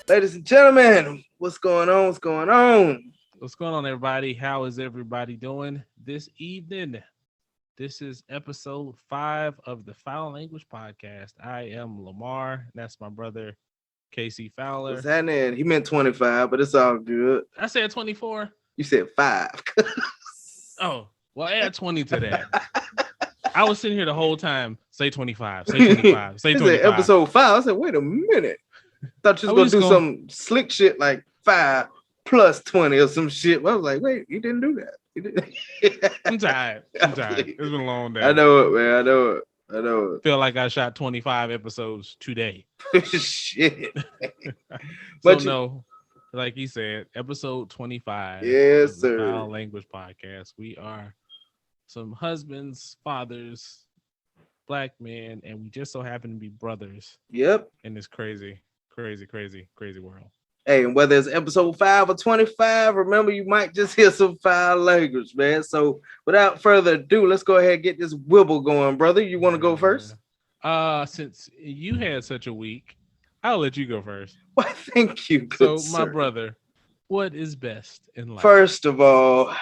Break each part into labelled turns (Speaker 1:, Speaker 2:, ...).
Speaker 1: Ladies and gentlemen, what's going on? What's going on?
Speaker 2: What's going on, everybody? How is everybody doing this evening? This is episode 5 of the Fowl Language Podcast. I am Lamar. That's my brother, Casey
Speaker 1: What's
Speaker 2: Fowler.
Speaker 1: happening? He meant 25, but it's all good.
Speaker 2: I said 24.
Speaker 1: You said 5.
Speaker 2: Oh, well, add 20 to that. I was sitting here the whole time. Say 25. Say 25. Say
Speaker 1: He
Speaker 2: 25.
Speaker 1: said episode 5. I said, wait a minute. Thought you was going to do some slick shit like 5 plus 20 or some shit. But I was like, wait, you didn't do that. You didn't.
Speaker 2: I'm tired. It's been a long day.
Speaker 1: I know it, man. I know it.
Speaker 2: Feel like I shot 25 episodes today.
Speaker 1: Shit.
Speaker 2: No, like he said, episode 25.
Speaker 1: Yes, sir.
Speaker 2: Fowl Language Podcast. We are some husbands, fathers, black men, and we just so happen to be brothers.
Speaker 1: Yep.
Speaker 2: In this crazy world.
Speaker 1: Hey, and whether it's episode 5 or 25, remember you might just hear some foul language, man. So without further ado, let's go ahead and get this wibble going, brother. You want to go first?
Speaker 2: Since you had such a week, I'll let you go first.
Speaker 1: Why, thank you.
Speaker 2: So, my brother, what is best in life?
Speaker 1: First of all,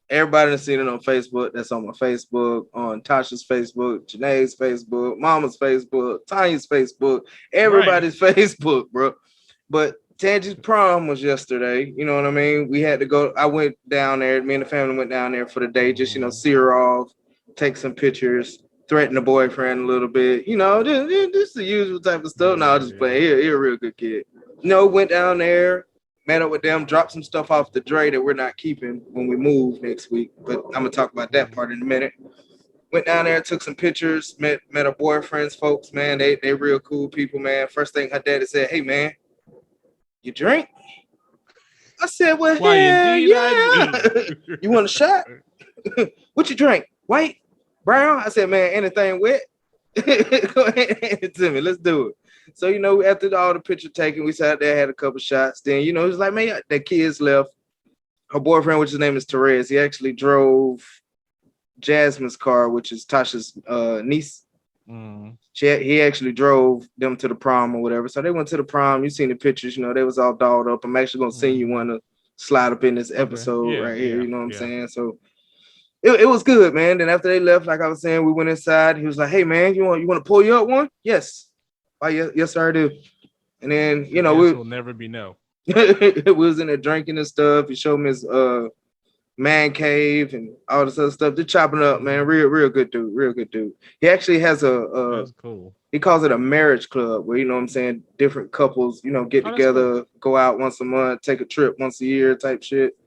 Speaker 1: everybody has seen it on Facebook. That's on my Facebook, on Tasha's Facebook, Janae's Facebook, Mama's Facebook, Tanya's Facebook, everybody's Facebook, bro. But Tangi's prom was yesterday. You know what I mean? We had to go. I went down there. Me and the family went down there for the day. Just, see her off, take some pictures, threaten the boyfriend a little bit. Just the usual type of stuff. No, just playing. He a real good kid. Went down there, met up with them, dropped some stuff off the dray that we're not keeping when we move next week. But I'm going to talk about that part in a minute. Went down there, took some pictures, met her boyfriend's folks, man. They real cool people, man. First thing her daddy said, hey, man, you drink? I said, well, hell yeah. You want a shot? What you drink? White? Brown? I said, man, anything wet? Go ahead and hand it to me. Let's do it. So, after all the picture taking, we sat there, had a couple shots. Then, it was like, man, the kids left. Her boyfriend, which his name is Therese, he actually drove Jasmine's car, which is Tasha's niece. He actually drove them to the prom or whatever. So they went to the prom. You seen the pictures, they was all dolled up. I'm actually gonna send you one to slide up in this episode right here. You know what I'm saying? So it was good, man. Then after they left, like I was saying, we went inside. He was like, hey man, you want to pull you up one? Yes. Oh, yes, sir, I do. And then
Speaker 2: will never be no.
Speaker 1: We was in there drinking and stuff. He showed me his man cave and all this other stuff. They're chopping up, man. Real good dude. He actually has
Speaker 2: that's cool.
Speaker 1: He calls it a marriage club where, what I'm saying, different couples, get together, cool. Go out once a month, take a trip once a year type shit.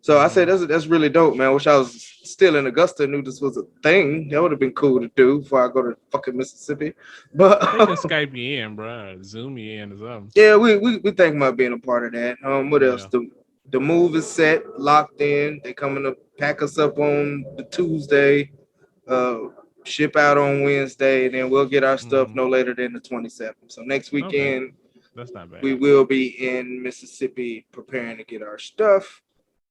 Speaker 1: So I said that's really dope, man. Wish I was still in Augusta, knew this was a thing. That would have been cool to do before I go to fucking Mississippi. But
Speaker 2: they can Skype you in, bro. Zoom you in or something.
Speaker 1: Yeah, we think about being a part of that. What else? The move is set, locked in. They coming to pack us up on the Tuesday, ship out on Wednesday, and then we'll get our stuff no later than the 27th. So next weekend,
Speaker 2: that's not bad.
Speaker 1: We will be in Mississippi preparing to get our stuff,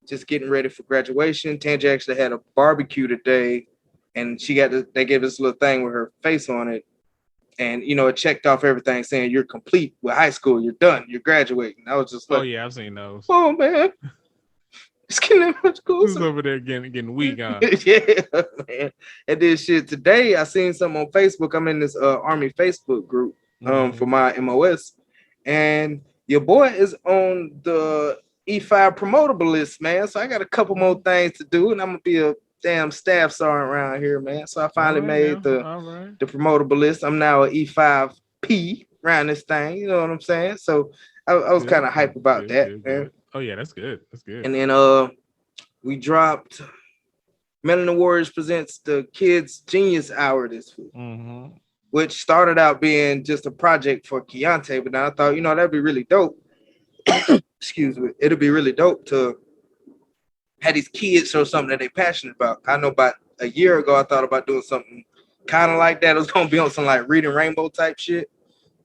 Speaker 1: just getting ready for graduation. Tangi actually had a barbecue today, and they gave us a little thing with her face on it. And, it checked off everything saying you're complete with high school. You're done. You're graduating. I was just like,
Speaker 2: oh, yeah, I've seen those.
Speaker 1: Oh, man. It's getting that much cool.
Speaker 2: Who's over there getting weak, huh?
Speaker 1: Yeah, man. And this shit today, I seen something on Facebook. I'm in this Army Facebook group for my MOS. And your boy is on the E5 promotable list, man. So I got a couple more things to do, and I'm going to be a damn staff sergeant around here, man. So I finally made the promotable list. I'm now an E5P around this thing. You know what I'm saying? So I was kind of hyped about that, man.
Speaker 2: Oh yeah, that's good.
Speaker 1: And then we dropped Melanin Warriors presents the Kids Genius Hour this week, which started out being just a project for Keontae, but now I thought, that'd be really dope. Excuse me. It'd be really dope to have these kids show something that they're passionate about. I know about a year ago, I thought about doing something kind of like that. It was going to be on some like Reading Rainbow type shit,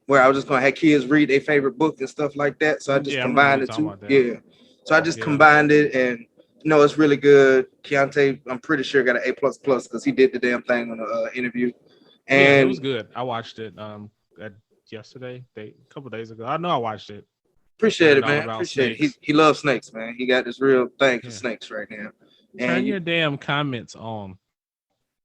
Speaker 1: where I was just going to have kids read their favorite book and stuff like that. So I just combined the two. Yeah. So I just combined it, and it's really good. Keontae, I'm pretty sure, got an A++ because he did the damn thing on the interview. And
Speaker 2: it was good. I watched it yesterday, a couple days ago. I know I watched it.
Speaker 1: Appreciate it,
Speaker 2: all
Speaker 1: man.
Speaker 2: about
Speaker 1: Appreciate it.
Speaker 2: snakes.
Speaker 1: He loves snakes, man. He got this real thing for
Speaker 2: Yeah.
Speaker 1: snakes right now.
Speaker 2: Turn
Speaker 1: And
Speaker 2: your damn comments on.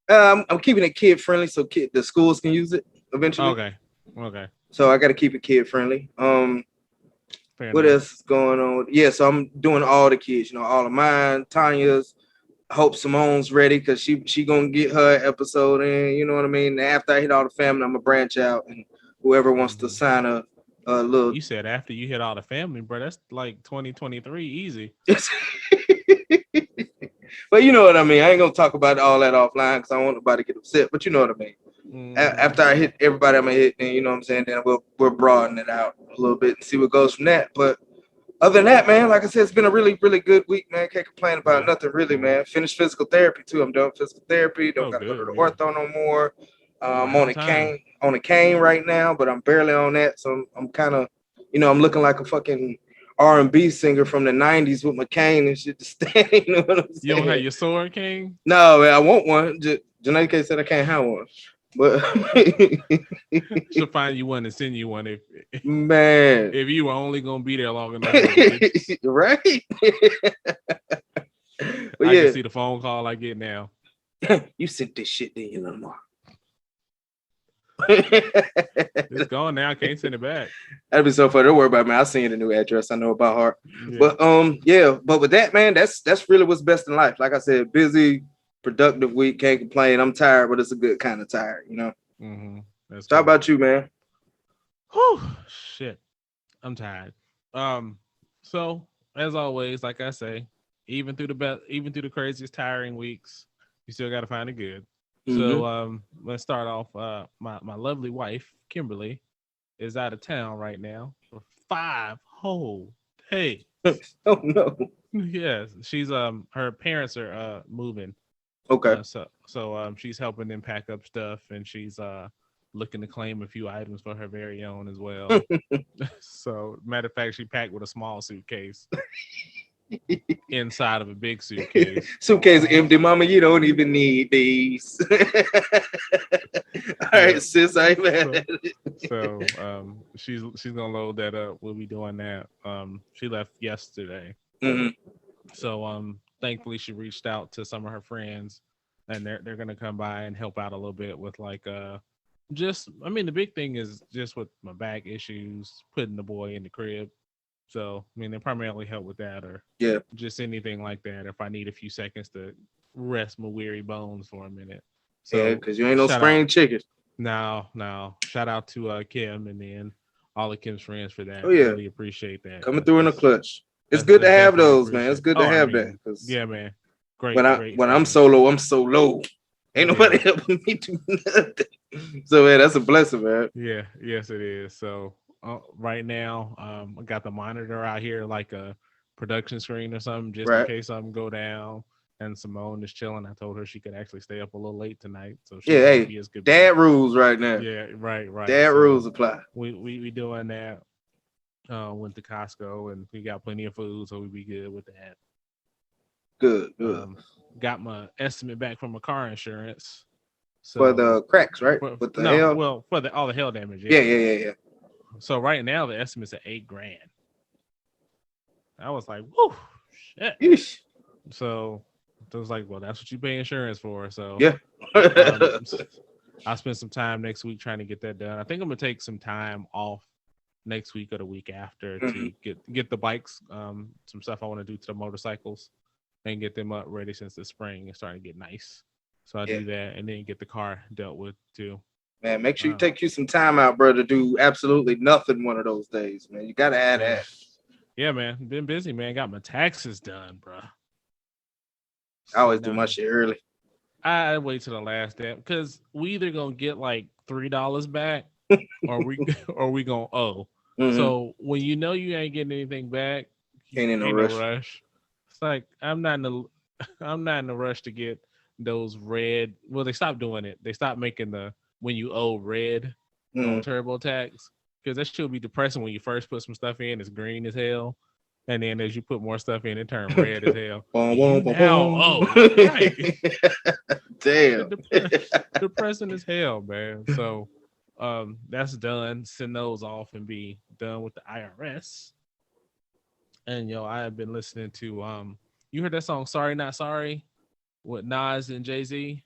Speaker 1: I'm keeping it kid friendly so the schools can use it eventually.
Speaker 2: Okay.
Speaker 1: So I got to keep it kid friendly.
Speaker 2: Fair
Speaker 1: What
Speaker 2: enough.
Speaker 1: else is going on? Yeah, so I'm doing all the kids, all of mine. Tanya's, hope Simone's ready because she gonna get her episode in. You know what I mean? And after I hit all the family, I'm gonna branch out and whoever wants to sign a little.
Speaker 2: You said after you hit all the family, bro. That's like 2023 easy.
Speaker 1: But you know what I mean. I ain't gonna talk about all that offline because I don't want nobody to get upset. But you know what I mean. After I hit everybody, I'm gonna hit. And you know what I'm saying. Then we'll broaden it out a little bit and see what goes from that. But other than that, man, like I said, it's been a really, really good week, man. Can't complain about nothing really, man. Finished physical therapy too. I'm done with physical therapy. Don't gotta go to the ortho no more. I'm on a cane right now, but I'm barely on that. So I'm kind of, I'm looking like a fucking R&B singer from the 90s with my cane and shit to stand. You know what I'm saying?
Speaker 2: You don't have your sword cane?
Speaker 1: No, man, I want one. Janae said I can't have one. But
Speaker 2: she'll find you one and send you one if you were only gonna be there long enough.
Speaker 1: Right?
Speaker 2: But I can see the phone call I get now.
Speaker 1: You sent this shit, then you know.
Speaker 2: It's gone now. I can't send it back.
Speaker 1: That'd be so funny. Don't worry about it, man. I'll send you the new address. I know about heart.
Speaker 2: Yeah.
Speaker 1: But with that, man, that's really what's best in life. Like I said, busy, productive week. Can't complain. I'm tired, but it's a good kind of tired,
Speaker 2: Mm-hmm.
Speaker 1: How about you, man?
Speaker 2: Whew, shit. I'm tired. So as always, like I say, even through the craziest tiring weeks, you still gotta find it good. Mm-hmm. So let's start off. My lovely wife, Kimberly, is out of town right now for 5 whole days.
Speaker 1: Oh no.
Speaker 2: Yes. She's her parents are moving.
Speaker 1: Okay.
Speaker 2: So she's helping them pack up stuff, and she's looking to claim a few items for her very own as well. So matter of fact, she packed with a small suitcase inside of a big suitcase.
Speaker 1: Suitcase empty, mama. You don't even need these. All right, sis, I ain't mad at it.
Speaker 2: So she's gonna load that up. We'll be doing that. She left yesterday.
Speaker 1: Mm-hmm.
Speaker 2: So thankfully she reached out to some of her friends, and they're gonna come by and help out a little bit with like the big thing is just with my back issues, putting the boy in the crib. So they primarily help with that, or just anything like that. If I need a few seconds to rest my weary bones for a minute. So
Speaker 1: because you ain't no spring chicken.
Speaker 2: No. Shout out to Kim and then all of Kim's friends for that.
Speaker 1: Oh yeah,
Speaker 2: really appreciate that.
Speaker 1: Coming through in the clutch. It's good to have those, man. It's good to have that.
Speaker 2: Yeah, man. Great.
Speaker 1: When I'm solo, I'm so low. Ain't nobody helping me do nothing. So man, that's a blessing, man.
Speaker 2: Yeah, yes, it is. So right now, I got the monitor out here like a production screen or something, just in case something go down. And Simone is chilling. I told her she could actually stay up a little late tonight. So she
Speaker 1: be as good. Dad rules right now.
Speaker 2: Yeah, right.
Speaker 1: Dad rules apply.
Speaker 2: We doing that. Went to Costco and we got plenty of food, so we be good with that.
Speaker 1: Good.
Speaker 2: Got my estimate back from my car insurance. So,
Speaker 1: for the cracks, right?
Speaker 2: For all the hail damage.
Speaker 1: Yeah.
Speaker 2: So right now the estimate's at $8,000. I was like, whoo, shit. Yeesh. So I was like, well, that's what you pay insurance for. So
Speaker 1: yeah.
Speaker 2: I'll spend some time next week trying to get that done. I think I'm gonna take some time off next week or the week after to get the bikes, some stuff I want to do to the motorcycles and get them up ready since the spring is starting to get nice. So I'll do that and then get the car dealt with too.
Speaker 1: Man, make sure you take you some time out, bro, to do absolutely nothing one of those days, man. You gotta add that.
Speaker 2: Yeah, man. Been busy, man. Got my taxes done, bro.
Speaker 1: I always do my shit early.
Speaker 2: I wait till the last day because we either gonna get like $3 back or we gonna owe. Mm-hmm. So when you know you ain't getting anything back,
Speaker 1: ain't in no rush.
Speaker 2: It's like I'm not in a rush to get those red. Well, they stopped doing it. They stopped making the when you owe red on TurboTax because that should be depressing when you first put some stuff in. It's green as hell. And then as you put more stuff in, it turns red as hell. Right.
Speaker 1: Damn.
Speaker 2: Depressing as hell, man. So that's done. Send those off and be done with the IRS. And I have been listening to you heard that song Sorry Not Sorry with Nas and Jay-Z?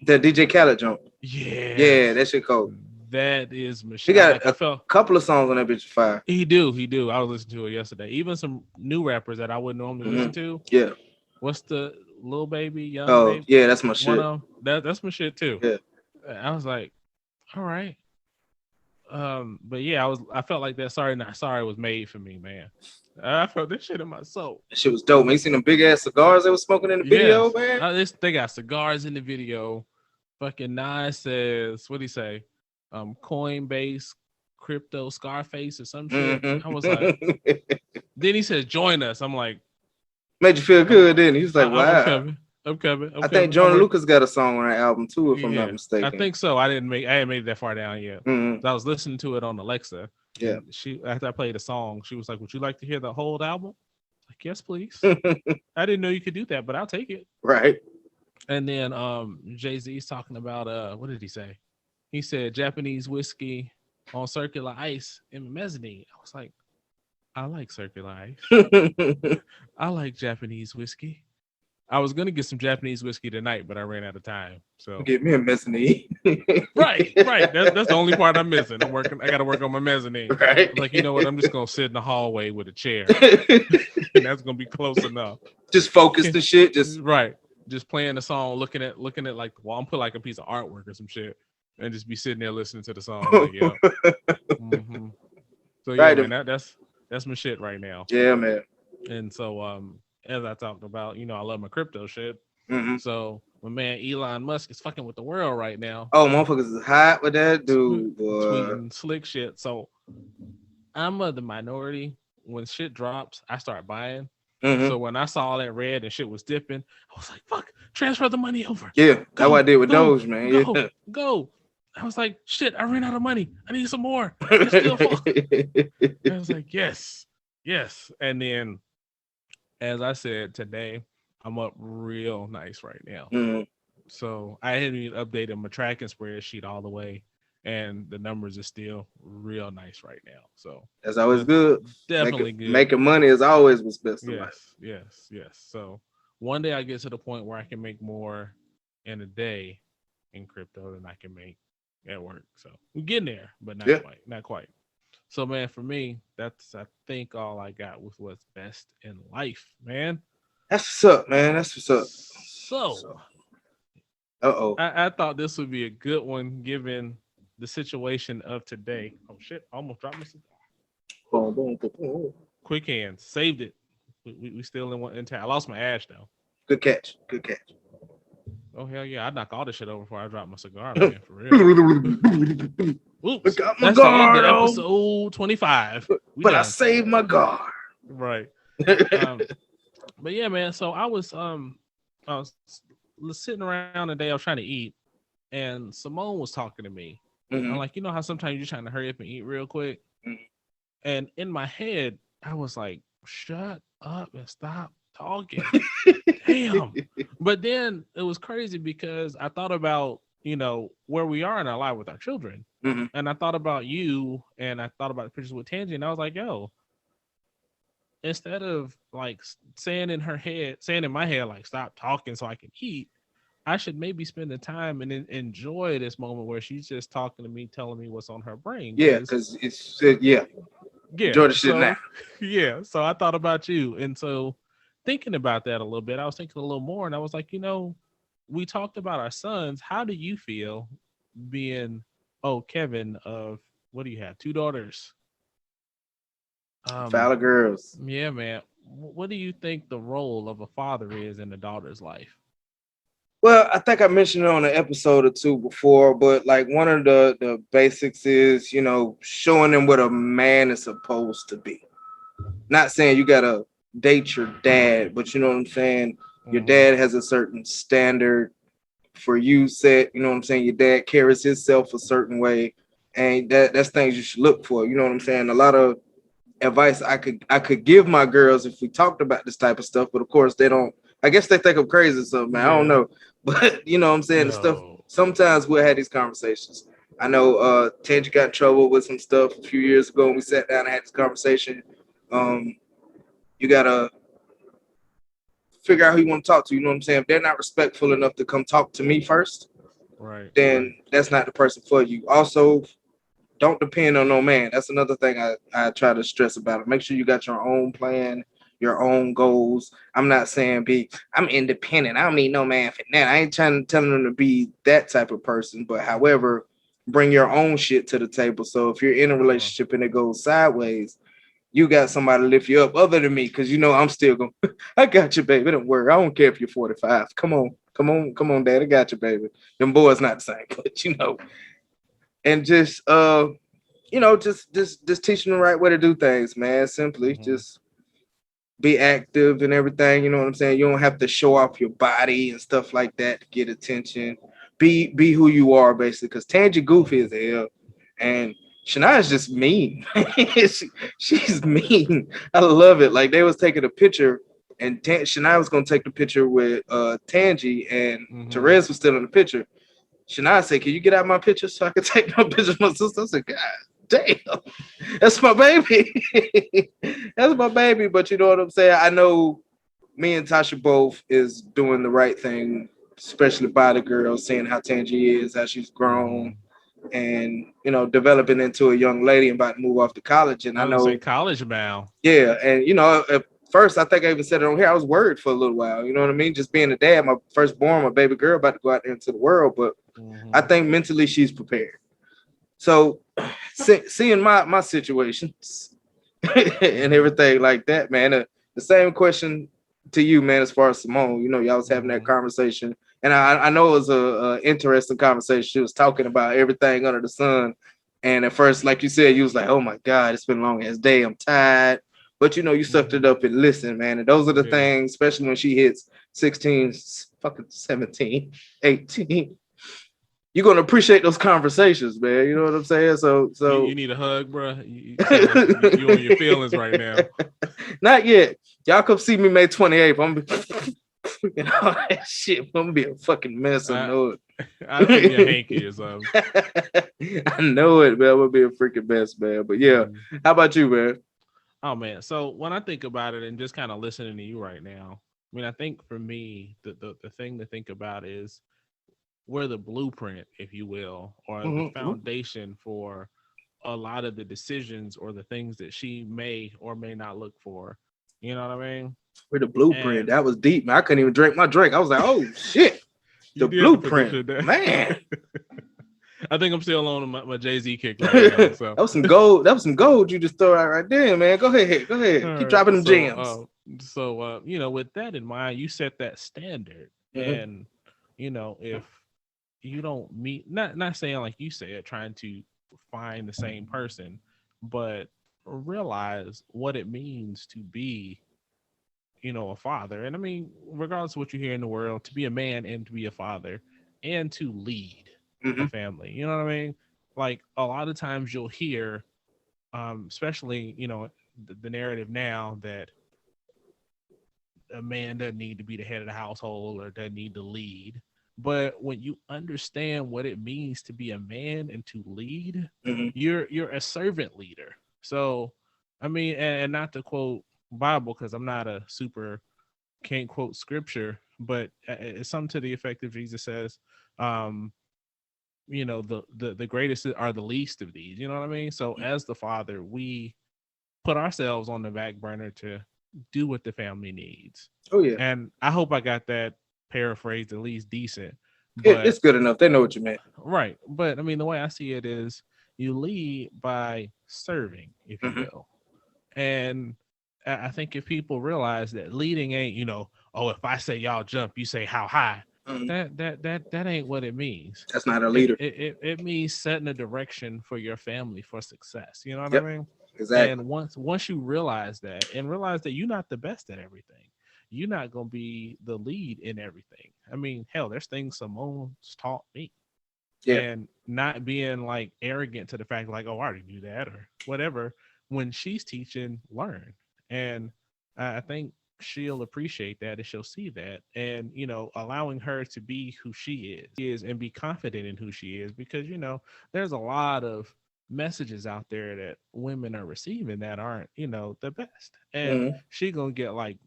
Speaker 1: The DJ Khaled joint. Yeah,
Speaker 2: Yes.
Speaker 1: that shit cold.
Speaker 2: That is
Speaker 1: He
Speaker 2: Michelle.
Speaker 1: got
Speaker 2: Like I felt
Speaker 1: couple of songs on that bitch fire.
Speaker 2: he do. I was listening to it yesterday. Even some new rappers that I wouldn't normally listen to.
Speaker 1: Yeah.
Speaker 2: What's the Lil Baby, Young
Speaker 1: Oh,
Speaker 2: Baby?
Speaker 1: yeah, that's my
Speaker 2: One
Speaker 1: shit.
Speaker 2: of them. That's my shit too.
Speaker 1: Yeah.
Speaker 2: I was like, all right. But yeah, I felt like that Sorry Not Sorry was made for me, man. I felt this shit in my soul.
Speaker 1: That shit was dope, man. You seen them big ass cigars they was smoking in the video, man?
Speaker 2: They got cigars in the video. Fucking Nas says, what'd he say? Coinbase, crypto, Scarface, or some shit. I was like, then he says, join us. I'm like,
Speaker 1: made you feel good, didn't he? He's like, wow.
Speaker 2: I'm coming.
Speaker 1: I think Jordan Lucas got a song on that album too, if I'm not mistaken.
Speaker 2: I think so. I hadn't made it that far down yet. So I was listening to it on Alexa.
Speaker 1: Yeah.
Speaker 2: She after I played a song, she was like, would you like to hear the whole album? Like, yes, please. I didn't know you could do that, but I'll take it.
Speaker 1: Right.
Speaker 2: And then Jay-Z's talking about what did he say? He said Japanese whiskey on circular ice in mezzanine. I was like, I like circular ice. I like Japanese whiskey. I was gonna get some Japanese whiskey tonight, but I ran out of time. So
Speaker 1: get me a mezzanine.
Speaker 2: right. That's the only part I'm missing. I got to work on my mezzanine.
Speaker 1: Right.
Speaker 2: Like, you know what? I'm just gonna sit in the hallway with a chair, and that's gonna be close enough.
Speaker 1: Just focus the shit. Just
Speaker 2: right. Just playing the song, looking at like the wall. I'm put like a piece of artwork or some shit, and just be sitting there listening to the song. Like, yeah. So yeah, right, man, that's my shit right now.
Speaker 1: Yeah, man.
Speaker 2: And so as I talked about, I love my crypto shit. So my man Elon Musk is fucking with the world right now.
Speaker 1: Oh, motherfuckers is hot with that dude, boy.
Speaker 2: Tweeting slick shit. So I'm of the minority. When shit drops, I start buying. So when I saw all that red and shit was dipping, I was like, fuck, transfer the money over.
Speaker 1: Yeah, that's what I did with Doge, man.
Speaker 2: Go. I was like, shit, I ran out of money. I need some more. Still I was like, yes. And then, as I said today, I'm up real nice right now. So I haven't even updated my tracking spreadsheet all the way, and the numbers are still real nice right now. So
Speaker 1: that's always good.
Speaker 2: Definitely good.
Speaker 1: Making money is always what's best in life.
Speaker 2: Yes. So one day I get to the point where I can make more in a day in crypto than I can make at work. So we're getting there, but not quite. So man, for me, that's I think all I got with what's best in life, man.
Speaker 1: That's what's up, man. That's what's up.
Speaker 2: So
Speaker 1: uh-oh.
Speaker 2: I thought this would be a good one given the situation of today. Oh shit, I almost dropped my cigar.
Speaker 1: Boom.
Speaker 2: Quick hands, saved it. We still in I lost my ash though.
Speaker 1: Good catch.
Speaker 2: Oh hell yeah! I knock all this shit over before I drop my cigar, man. For real. Oops,
Speaker 1: got my
Speaker 2: that's
Speaker 1: guard
Speaker 2: the end of episode 25.
Speaker 1: But I saved my guard.
Speaker 2: Right. But yeah, man. So I was sitting around the day I was trying to eat, and Simone was talking to me. I'm like, you know how sometimes you're trying to hurry up and eat real quick, and in my head I was like, shut up and stop talking. Damn. But then it was crazy because I thought about, where we are in our life with our children. And I thought about you, and I thought about the pictures with Tangy, and I was like, yo, instead of like saying in my head, like, stop talking so I can eat, I should maybe spend the time and enjoy this moment where she's just talking to me, telling me what's on her brain.
Speaker 1: Yeah, because it's enjoy the shit now.
Speaker 2: Yeah, so I thought about you, and so thinking about that a little bit, I was thinking a little more, and I was like, we talked about our sons. How do you feel being Kevin of, what do you have, 2 daughters?
Speaker 1: Fowl girls.
Speaker 2: Yeah, man. What do you think the role of a father is in a daughter's life?
Speaker 1: Well, I think I mentioned it on an episode or 2 before, but like one of the basics is, showing them what a man is supposed to be. Not saying you gotta date your dad, but you know what I'm saying? Your dad has a certain standard for you set, you know what I'm saying? Your dad carries himself a certain way, and that's things you should look for, you know what I'm saying? A lot of advice I could give my girls if we talked about this type of stuff, but of course they don't. I guess they think I'm crazy or something, man. I don't know. But you know what I'm saying? No. Stuff. Sometimes we'll have these conversations. I know Tangy got in trouble with some stuff a few years ago, and we sat down and had this conversation. You gotta figure out who you want to talk to. You know what I'm saying? If they're not respectful enough to come talk to me first,
Speaker 2: Right.
Speaker 1: then that's not the person for you. Also, don't depend on no man. That's another thing I try to stress about it. Make sure you got your own plan, your own goals. I'm not saying I'm independent. I don't need no man for that. I ain't trying to tell them to be that type of person. But however, bring your own shit to the table. So if you're in a relationship and it goes sideways, you got somebody to lift you up other than me, because you know I'm still going. I got you, baby. Don't worry. I don't care if you're 45. Come on, come on, come on, Dad. I got you, baby. Them boys not the same, but and just just teaching the right way to do things, man. Simply just be active and everything. You know what I'm saying? You don't have to show off your body and stuff like that to get attention. Be who you are, basically. Because Tangy goofy as hell, and Shania's just mean. She's mean. I love it. Like they was taking a picture, and Shania was gonna take the picture with Tangy, and Therese was still in the picture. Shania said, "Can you get out my picture so I can take my picture of my sister?" I said, "God damn, that's my baby. That's my baby." But you know what I'm saying? I know me and Tasha both is doing the right thing, especially by the girl, seeing how Tangy is, how she's grown, and developing into a young lady and about to move off to college. And
Speaker 2: I
Speaker 1: I
Speaker 2: was gonna say
Speaker 1: know,
Speaker 2: college bound.
Speaker 1: yeah, and at first I think I even said it on here. I was worried for a little while. You know what I mean? Just being a dad, my firstborn, my baby girl, about to go out there into the world, but I think mentally she's prepared. So seeing my situations and everything like that, man, the same question to you, man, as far as Simone, y'all was having that conversation, and I know it was a interesting conversation. She was talking about everything under the sun, and at first, like you said, you was like, "Oh my God, it's been a long ass day. I'm tired." But you sucked it up and listened, man. And those are the things, especially when she hits 16, fucking 17, 18. You're gonna appreciate those conversations, man. You know what I'm saying? So
Speaker 2: you need a hug, bro. You like you on your feelings right now.
Speaker 1: Not yet. Y'all come see me May 28th. I'm all that shit. I'm gonna be a fucking mess. I know it.
Speaker 2: I'll give you a hanky or something.
Speaker 1: I know it, man. I'm gonna be a freaking mess, man. But yeah, how about you, man?
Speaker 2: Oh man. So when I think about it and just kind of listening to you right now, I mean, I think for me, the thing to think about is we're the blueprint, if you will, or the foundation for a lot of the decisions or the things that she may or may not look for. You know what I mean?
Speaker 1: We're the blueprint. That was deep, man. I couldn't even drink my drink. I was like, oh shit. The blueprint. Man.
Speaker 2: I think I'm still on my Jay-Z kick right now. So
Speaker 1: that was some gold. That was some gold you just throw out right there, man. Go ahead. Go ahead. Keep dropping them gems.
Speaker 2: With that in mind, you set that standard. And if you don't meet, not saying like you said, trying to find the same person, but realize what it means to be a father. And I mean, regardless of what you hear in the world, to be a man and to be a father and to lead a family, you know what I mean? Like a lot of times you'll hear especially the narrative now that a man doesn't need to be the head of the household or doesn't need to lead. But when you understand what it means to be a man and to lead, you're a servant leader. So, I mean, and not to quote Bible, because I'm not a can't quote scripture, but it's something to the effect of Jesus says, the greatest are the least of these. You know what I mean? So as the father, we put ourselves on the back burner to do what the family needs.
Speaker 1: Oh yeah.
Speaker 2: And I hope I got that paraphrased at least decent. But
Speaker 1: it's good enough. They know what you meant.
Speaker 2: Right. But I mean, the way I see it is you lead by serving, if you will. And I think if people realize that leading ain't, if I say y'all jump, you say how high. That ain't what it means.
Speaker 1: That's not a leader.
Speaker 2: It means setting a direction for your family for success. You know what I mean?
Speaker 1: Exactly.
Speaker 2: And once you realize that and realize that you're not the best at everything, you're not going to be the lead in everything. I mean, hell, there's things Simone's taught me. Yeah. And not being like arrogant to the fact like, oh, I already knew that or whatever. When she's teaching, learn. And I think she'll appreciate that and she'll see that. And, allowing her to be who she is and be confident in who she is, because, there's a lot of messages out there that women are receiving that aren't, the best. And
Speaker 1: Mhm.
Speaker 2: she gonna get like,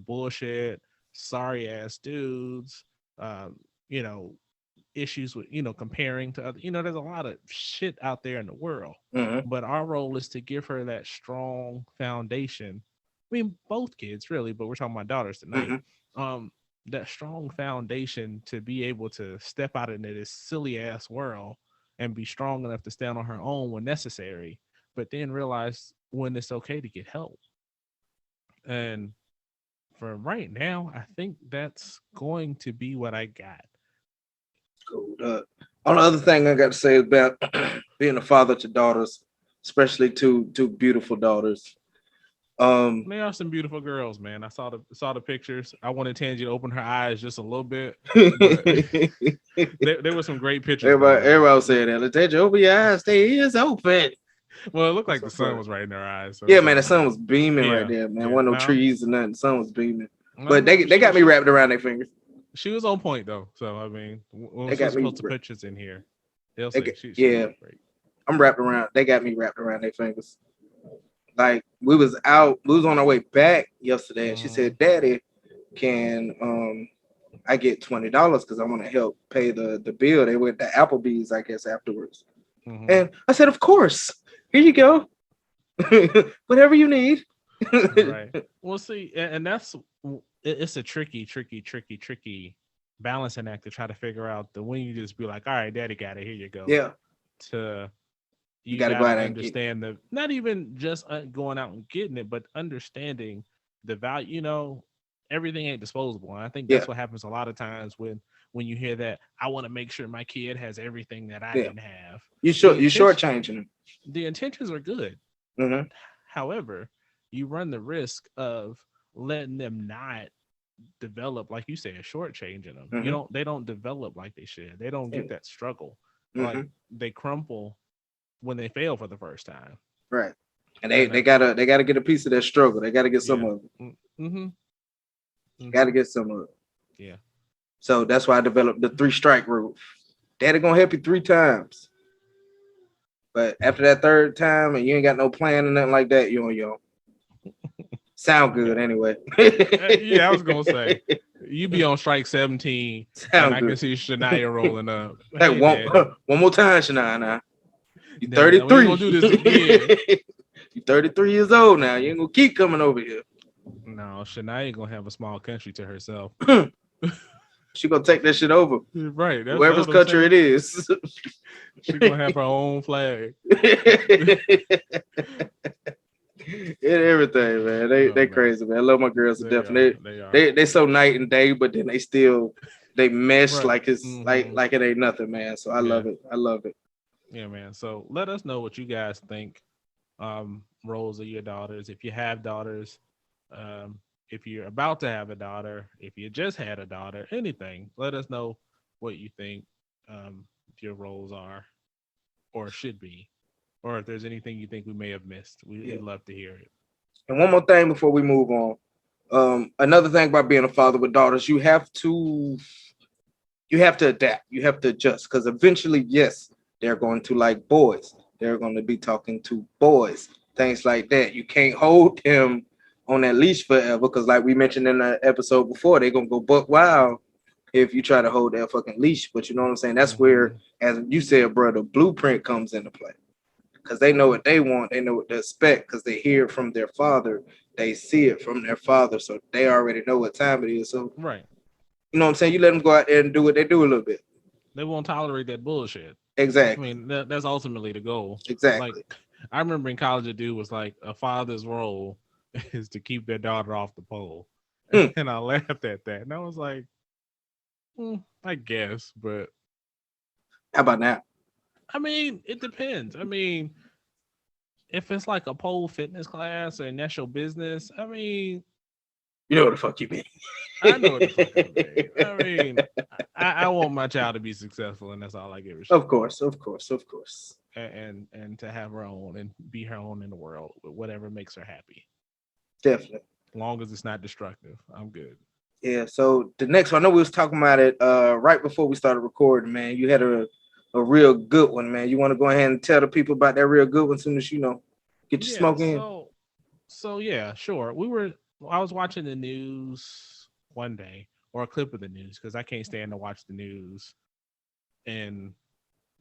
Speaker 2: bullshit, sorry ass dudes, um, you know, issues with, comparing to other, there's a lot of shit out there in the world.
Speaker 1: Mhm.
Speaker 2: But our role is to give her that strong foundation. I mean, both kids really, but we're talking about daughters tonight.
Speaker 1: Mhm.
Speaker 2: Um, that strong foundation to be able to step out into this silly ass world and be strong enough to stand on her own when necessary, but then realize when it's okay to get help. And for right now, I think that's going to be what I got.
Speaker 1: Cool. Only other thing I got to say about being a father to daughters, especially two beautiful daughters.
Speaker 2: They are some beautiful girls, man. I saw the pictures. I wanted Tangy to open her eyes just a little bit, but
Speaker 1: everybody,
Speaker 2: there were some great pictures though, man.
Speaker 1: everybody was saying that. Let you open your eyes, stay ears open.
Speaker 2: Well, it looked
Speaker 1: That's
Speaker 2: like
Speaker 1: so
Speaker 2: the sun
Speaker 1: fun.
Speaker 2: was right in their eyes, so
Speaker 1: Yeah,
Speaker 2: it's
Speaker 1: man, the
Speaker 2: all
Speaker 1: sun
Speaker 2: good.
Speaker 1: was beaming right
Speaker 2: Yeah,
Speaker 1: there, man.
Speaker 2: yeah.
Speaker 1: Wasn't no
Speaker 2: Now,
Speaker 1: trees or nothing. The sun was beaming.
Speaker 2: no,
Speaker 1: But
Speaker 2: no,
Speaker 1: they got me wrapped around their fingers.
Speaker 2: she was on point though. So I mean, when we're
Speaker 1: They got
Speaker 2: supposed to
Speaker 1: me.
Speaker 2: post the pictures in here, they'll
Speaker 1: They
Speaker 2: see
Speaker 1: got,
Speaker 2: she
Speaker 1: yeah,
Speaker 2: looked great.
Speaker 1: I'm wrapped around. They got me wrapped around their fingers. Like we was on our way back yesterday, and she
Speaker 2: Mm-hmm.
Speaker 1: said, "Daddy, can I get $20 because I want to help pay the bill?" They went to Applebee's, I guess, afterwards.
Speaker 2: Mm-hmm.
Speaker 1: And I said, "Of course. Here you go. Whatever you need."
Speaker 2: Right. Well, see, and that's it's a tricky balancing act to try to figure out the when you just be like, all right, daddy got it, here you go.
Speaker 1: Yeah,
Speaker 2: To
Speaker 1: you
Speaker 2: you
Speaker 1: got to go
Speaker 2: got to
Speaker 1: out and get.
Speaker 2: understand the not even just going out and getting it, but understanding the value. Everything ain't disposable, and I think
Speaker 1: Yeah,
Speaker 2: that's what happens a lot of times when you hear that I want to make sure my kid has everything that I
Speaker 1: yeah.
Speaker 2: didn't have.
Speaker 1: You shortchanging them.
Speaker 2: The intentions are good.
Speaker 1: Mm-hmm.
Speaker 2: However, you run the risk of letting them not develop, like you said, shortchanging them.
Speaker 1: Mm-hmm.
Speaker 2: They don't develop like they should. They don't
Speaker 1: Yeah.
Speaker 2: get that struggle. Like
Speaker 1: Mm-hmm.
Speaker 2: they crumple when they fail for the first time.
Speaker 1: Right. And
Speaker 2: And
Speaker 1: they gotta get a piece of that struggle. They gotta get some
Speaker 2: yeah.
Speaker 1: of it.
Speaker 2: Mm-hmm.
Speaker 1: Gotta
Speaker 2: Mm-hmm.
Speaker 1: get some of it.
Speaker 2: Yeah.
Speaker 1: So that's why I developed the 3-strike rule. Daddy gonna help you 3 times. But after that third time and you ain't got no plan or nothing like that, you on your own. Sound good
Speaker 2: Yeah.
Speaker 1: anyway.
Speaker 2: Yeah, I was gonna say you be on strike 17 and
Speaker 1: Sound
Speaker 2: I can
Speaker 1: good.
Speaker 2: see Shania rolling up.
Speaker 1: Hey,
Speaker 2: Hey daddy.
Speaker 1: one more time, Shania. Now. You
Speaker 2: Daddy, we ain't
Speaker 1: 33.
Speaker 2: gonna do this again.
Speaker 1: You 33 years old now. You ain't gonna keep coming over here.
Speaker 2: No, Shania gonna have a small country to herself.
Speaker 1: She gonna take that shit over.
Speaker 2: Right. That's
Speaker 1: Whoever's
Speaker 2: what I'm
Speaker 1: country it
Speaker 2: saying.
Speaker 1: is.
Speaker 2: She gonna have her own flag.
Speaker 1: Everything, man. They
Speaker 2: Man.
Speaker 1: crazy, man. I love my girls to
Speaker 2: They
Speaker 1: death.
Speaker 2: are. They are.
Speaker 1: They so night and day, but then they mesh
Speaker 2: Right.
Speaker 1: like it's
Speaker 2: Mm-hmm.
Speaker 1: like it ain't nothing, man. So I
Speaker 2: Yeah.
Speaker 1: love it. I love it.
Speaker 2: Yeah, man. So let us know what you guys think. Roles of your daughters. If you have daughters, if you're about to have a daughter, if you just had a daughter, anything. Let us know what you think your roles are or should be. Or if there's anything you think we may have missed. We'd love to hear it.
Speaker 1: And one more thing before we move on. Another thing about being a father with daughters, you have to adapt. You have to adjust because eventually, yes, they're going to like boys. They're going to be talking to boys, things like that. You can't hold them on that leash forever because, like we mentioned in the episode before, they're gonna go buck wild if you try to hold that fucking leash. But you know what I'm saying? That's where, as you said, bro, the blueprint comes into play because they know what they want, they know what to expect because they hear it from their father, they see it from their father, so they already know what time it is. So,
Speaker 2: right.
Speaker 1: you know what I'm saying? You let them go out there and do what they do a little bit.
Speaker 2: They won't tolerate that bullshit.
Speaker 1: Exactly.
Speaker 2: I mean, that's ultimately the goal.
Speaker 1: Exactly.
Speaker 2: Like, I remember in college, a dude was like, a father's role is to keep their daughter off the pole. And I laughed at that. And I was like, I guess, but.
Speaker 1: How about now?
Speaker 2: I mean, it depends. I mean, if it's like a pole fitness class and that's your business, I mean.
Speaker 1: You know what the fuck you mean.
Speaker 2: I know what the fuck I mean. I mean, I want my child to be successful, and that's all I give a shit.
Speaker 1: Of course.
Speaker 2: And to have her own and be her own in the world with whatever makes her happy.
Speaker 1: Definitely.
Speaker 2: As long as it's not destructive, I'm good.
Speaker 1: Yeah. So the next one, I know we was talking about it right before we started recording, man. You had a a real good one, man. You want to go ahead and tell the people about that real good one as soon as get your
Speaker 2: Yeah,
Speaker 1: smoke in.
Speaker 2: so yeah, sure. I was watching the news one day, or a clip of the news, because I can't stand to watch the news in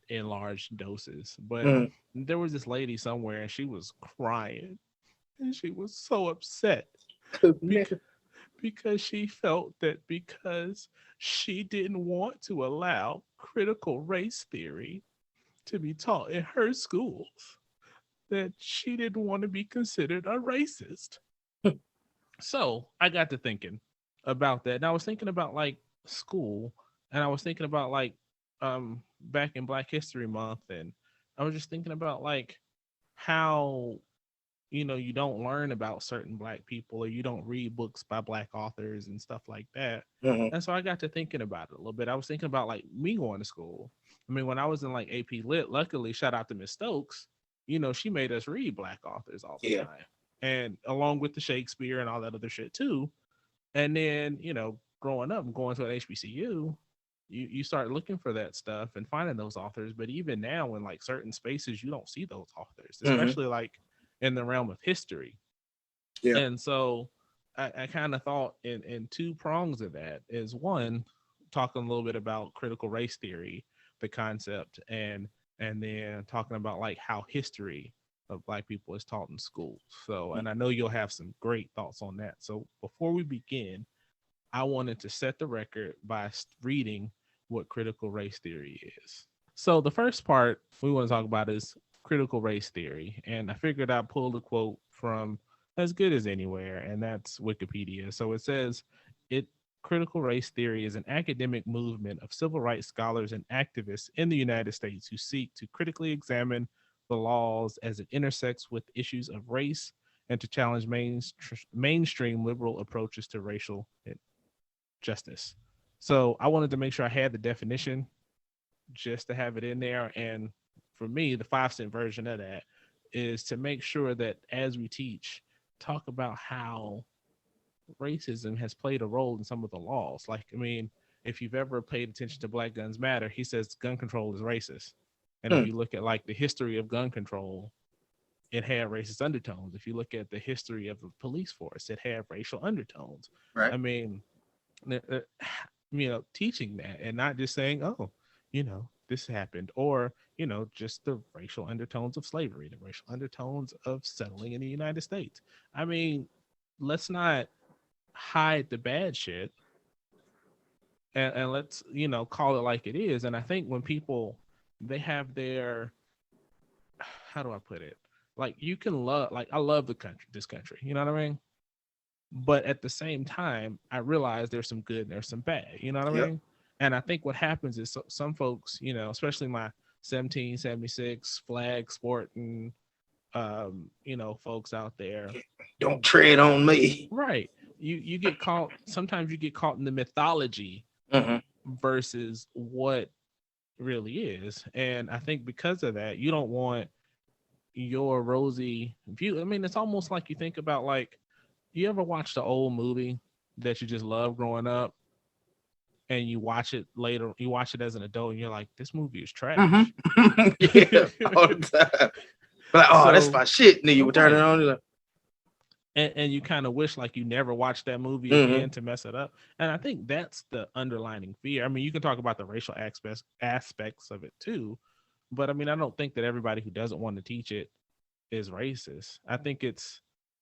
Speaker 2: large doses. But
Speaker 1: Mm.
Speaker 2: there was this lady somewhere, and she was crying, and she was so upset because she felt that because she didn't want to allow critical race theory to be taught in her schools, that she didn't want to be considered a racist. So I got to thinking about that. And I was thinking about like school, and I was thinking about like back in Black History Month, and I was just thinking about like how you don't learn about certain Black people, or you don't read books by Black authors and stuff like that.
Speaker 1: Mm-hmm.
Speaker 2: And so I got to thinking about it a little bit. I was thinking about like me going to school. I mean, when I was in like AP Lit, luckily, shout out to Miss Stokes, she made us read Black authors all the
Speaker 1: Yeah.
Speaker 2: time, and along with the Shakespeare and all that other shit too. And then, growing up and going to an HBCU, you start looking for that stuff and finding those authors. But even now, in like certain spaces, you don't see those authors,
Speaker 1: Mm-hmm.
Speaker 2: especially like in the realm of history.
Speaker 1: Yeah.
Speaker 2: And so I kind of thought in two prongs of that is one, talking a little bit about critical race theory, the concept, and then talking about like how history of Black people is taught in schools. So, and I know you'll have some great thoughts on that. So before we begin, I wanted to set the record by reading what critical race theory is. So the first part we want to talk about is critical race theory. And I figured I'd pull the quote from As Good as Anywhere, and that's Wikipedia. So it says, it critical race theory is an academic movement of civil rights scholars and activists in the United States who seek to critically examine the laws as it intersects with issues of race and to challenge mainstream liberal approaches to racial justice. So I wanted to make sure I had the definition just to have it in there. And for me, the 5 cent version of that is to make sure that as we teach, talk about how racism has played a role in some of the laws. Like, I mean, if you've ever paid attention to Black Guns Matter, he says gun control is racist. And if you look at like the history of gun control, it had racist undertones. If you look at the history of the police force, it had racial undertones.
Speaker 1: Right.
Speaker 2: I mean, teaching that and not just saying, oh, this happened, or, just the racial undertones of slavery, the racial undertones of settling in the United States. I mean, let's not hide the bad shit, and let's, call it like it is. And I think when people, they have their, how do I put it? Like, you can love, like, I love this country, you know what I mean? But at the same time, I realize there's some good and there's some bad, you know what I
Speaker 1: Yep.
Speaker 2: mean? And I think what happens is some folks, especially my 1776 flag sporting, folks out there.
Speaker 1: Don't tread on me.
Speaker 2: Right. You get caught, sometimes you get caught in the mythology versus what really is. And I think because of that, you don't want your rosy view. I mean, it's almost like you think about, like, you ever watched the old movie that you just loved growing up, and you watch it later, you watch it as an adult, and you're like, this movie is trash.
Speaker 1: Yeah, all the time. But like, oh, that's my shit. And then you would turn it on. Like,
Speaker 2: and you kind of wish like you never watched that movie again to mess it up. And I think that's the underlining fear. I mean, you can talk about the racial aspects of it too, but I mean, I don't think that everybody who doesn't want to teach it is racist. I think it's,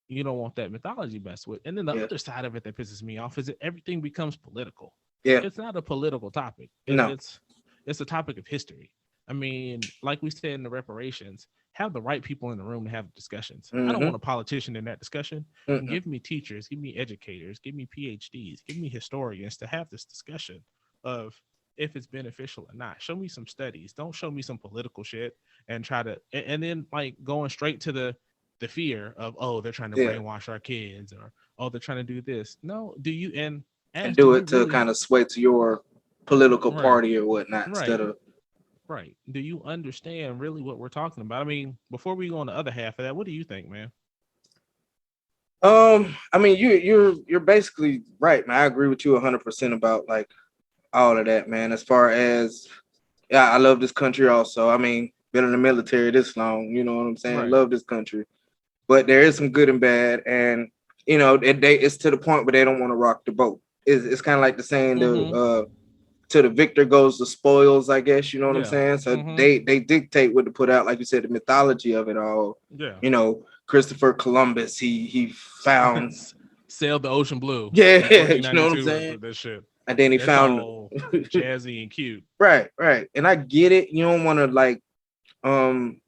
Speaker 2: you don't want that mythology messed with. And then the other side of it that pisses me off is that everything becomes political.
Speaker 1: Yeah.
Speaker 2: It's not a political topic.
Speaker 1: No.
Speaker 2: It's a topic of history. I mean, like we said in the reparations, have the right people in the room to have discussions. I don't want a politician in that discussion. Give me teachers, give me educators, give me PhDs, give me historians to have this discussion of if it's beneficial or not. Show me some studies. Don't show me some political shit and try to, and then like going straight to the fear of, oh, they're trying to brainwash our kids, or, oh, they're trying to do this. No, do you, and
Speaker 1: do it to really, kind of sway to your political party or whatnot instead of.
Speaker 2: Right. Do you understand really what we're talking about? I mean, before we go on the other half of that, what do you think, man?
Speaker 1: I mean, you're basically right, man. I agree with you 100% about like all of that, man. As far as Yeah, I love this country also. I mean, been in the military this long, you know what I'm saying?
Speaker 2: Right.
Speaker 1: Love this country. But there is some good and bad, and you know, it's to the point where they don't want to rock the boat. It's kind of like the saying to the victor goes the spoils, I guess, you know what I'm
Speaker 2: Yeah.
Speaker 1: saying? So
Speaker 2: Mm-hmm.
Speaker 1: they dictate what to put out, like you said, the mythology of it all.
Speaker 2: Yeah.
Speaker 1: You know, Christopher Columbus, he found
Speaker 2: Sailed the ocean blue
Speaker 1: yeah,
Speaker 2: in
Speaker 1: you know what I'm
Speaker 2: 1492
Speaker 1: saying?
Speaker 2: with that shit.
Speaker 1: And then he
Speaker 2: That's
Speaker 1: found
Speaker 2: all jazzy and cute.
Speaker 1: right, right. And I get it. You don't want to like um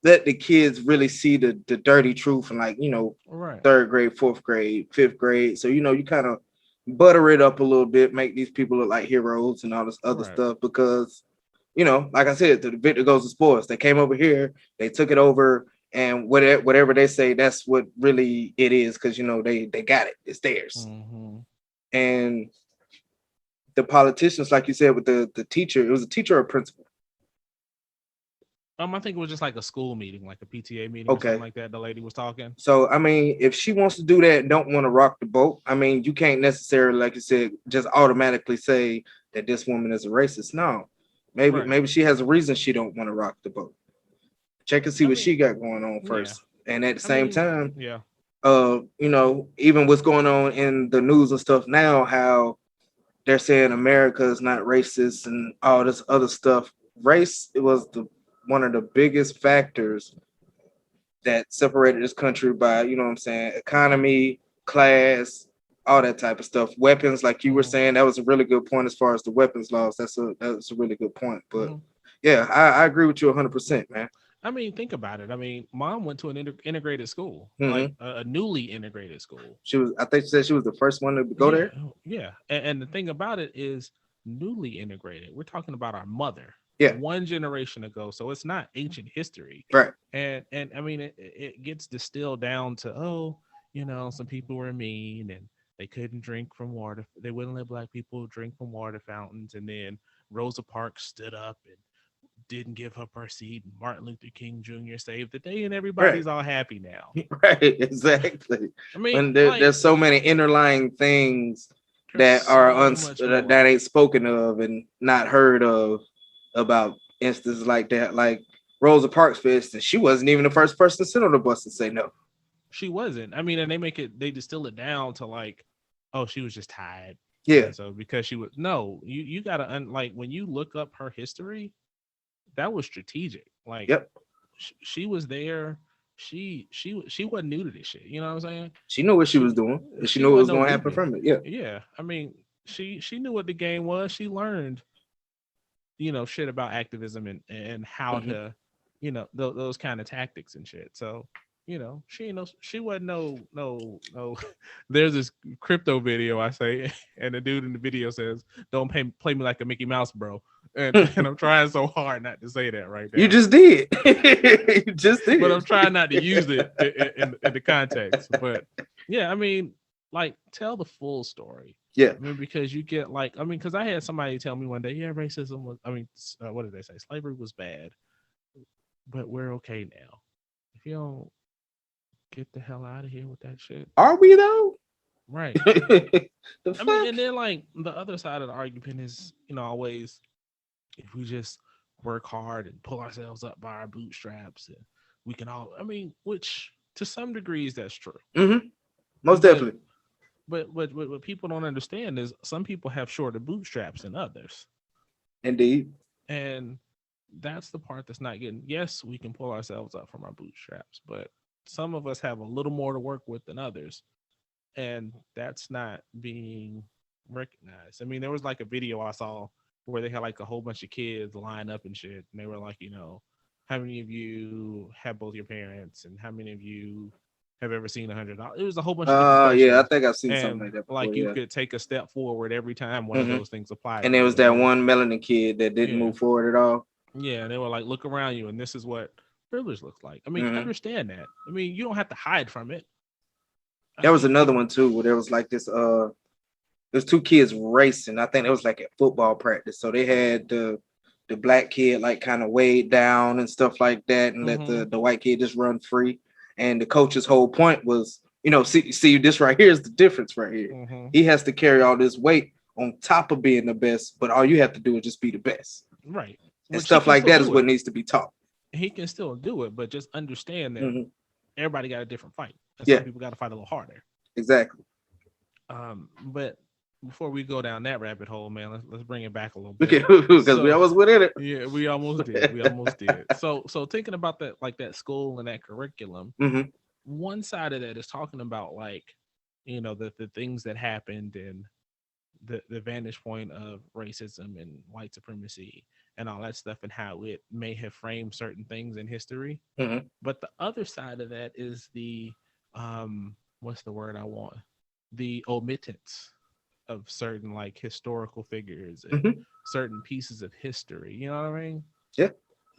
Speaker 1: let the kids really see the dirty truth and like, you know,
Speaker 2: Right.
Speaker 1: third grade, fourth grade, fifth grade. So, you know, you kind of butter it up a little bit, make these people look like heroes and all this other
Speaker 2: Right.
Speaker 1: stuff because, you know, like I said, the victor goes to sports. They came over here, they took it over, and whatever they say, that's what really it is because, you know, they got it. It's theirs.
Speaker 2: Mm-hmm.
Speaker 1: And the politicians, like you said, with the teacher, it was a teacher or a principal.
Speaker 2: I think it was just like a school meeting, like a PTA meeting or
Speaker 1: Okay.
Speaker 2: something like that. The lady was talking.
Speaker 1: So, I mean, if she wants to do that and don't want to rock the boat, I mean, you can't necessarily, like you said, just automatically say that this woman is a racist. No, maybe
Speaker 2: Right.
Speaker 1: maybe she has a reason she don't want to rock the boat. Check and see what she got going on first. And at the same time,
Speaker 2: yeah.
Speaker 1: you know, even what's going on in the news and stuff now, how they're saying America is not racist and all this other stuff. Race, it was one of the biggest factors that separated this country by, you know what I'm saying, economy, class, all that type of stuff. Weapons, like you were saying, that was a really good point as far as the weapons laws. That's a really good point. But yeah, I agree with you 100%, man.
Speaker 2: I mean, think about it. I mean, mom went to an integrated school, like a newly integrated school.
Speaker 1: I think she said she was the first one to go there.
Speaker 2: Yeah. And the thing about it is newly integrated. We're talking about our mother.
Speaker 1: Yeah.
Speaker 2: One generation ago. So it's not ancient history.
Speaker 1: Right.
Speaker 2: And I mean, it gets distilled down to, oh, you know, some people were mean and they couldn't drink from water. They wouldn't let black people drink from water fountains. And then Rosa Parks stood up and didn't give up her seat. Martin Luther King Jr. saved the day, and everybody's all happy now.
Speaker 1: Right, exactly.
Speaker 2: I mean,
Speaker 1: when there's so many underlying things that are that ain't spoken of and not heard of about instances like that, like Rosa Parks, for instance. She wasn't even the first person to sit on the bus and say no.
Speaker 2: She wasn't. I mean, and they distill it down to like, oh, she was just tired.
Speaker 1: Yeah.
Speaker 2: And so because she was you gotta like when you look up her history. That was strategic. Like,
Speaker 1: yep,
Speaker 2: she was there. She wasn't new to this shit. You know what I'm saying?
Speaker 1: She knew what she was doing. She knew what was going to happen from it. Yeah,
Speaker 2: yeah. I mean, she knew what the game was. She learned, you know, shit about activism and how to, you know, those kind of tactics and shit. So, you know, she wasn't no. There's this crypto video I say, and the dude in the video says, "Don't play me like a Mickey Mouse, bro." And I'm trying so hard not to say that right there.
Speaker 1: You just did. You just did.
Speaker 2: But I'm trying not to use it in the context. But yeah, I mean, like, tell the full story.
Speaker 1: Yeah.
Speaker 2: I mean, because you get like, I mean, because I had somebody tell me one day, yeah, racism was, I mean, what did they say? Slavery was bad, but we're okay now. If you don't get the hell out of here with that shit.
Speaker 1: Are we though?
Speaker 2: Right. I mean, and then like the other side of the argument is, you know, always if we just work hard and pull ourselves up by our bootstraps and we can all, I mean, which to some degrees that's true.
Speaker 1: Most definitely.
Speaker 2: But what people don't understand is some people have shorter bootstraps than others.
Speaker 1: Indeed.
Speaker 2: And that's the part that's not getting, yes, we can pull ourselves up from our bootstraps, but some of us have a little more to work with than others. And that's not being recognized. I mean, there was like a video I saw where they had like a whole bunch of kids line up and shit. And they were like, you know, how many of you have both your parents and how many of you have ever seen $100? It was a whole bunch of
Speaker 1: yeah, I think I've seen something like that before,
Speaker 2: like you could take a step forward every time one of those things applied.
Speaker 1: And there was that one melanin kid that didn't move forward at all.
Speaker 2: Yeah, and they were like, look around you, and this is what privilege looks like. I mean, understand that. I mean, you don't have to hide from it.
Speaker 1: There was another one too where there was like this there's two kids racing. I think it was like at football practice. So they had the black kid like kind of weighed down and stuff like that, and let the white kid just run free. And the coach's whole point was, you know, see this right here is the difference right here. He has to carry all this weight on top of being the best, but all you have to do is just be the best.
Speaker 2: Right.
Speaker 1: And stuff like that is what needs to be taught.
Speaker 2: He can still do it, but just understand that everybody got a different fight. And some people got to fight a little harder.
Speaker 1: Exactly.
Speaker 2: But before we go down that rabbit hole, man, let's bring it back a little bit.
Speaker 1: Because we almost went in it.
Speaker 2: Yeah, we almost did. We almost did. So thinking about that, like that school and that curriculum, one side of that is talking about like, you know, the things that happened and the vantage point of racism and white supremacy and all that stuff and how it may have framed certain things in history. But the other side of that is the what's the word I want? The omittance of certain like historical figures and certain pieces of history. You know what I mean?
Speaker 1: Yeah.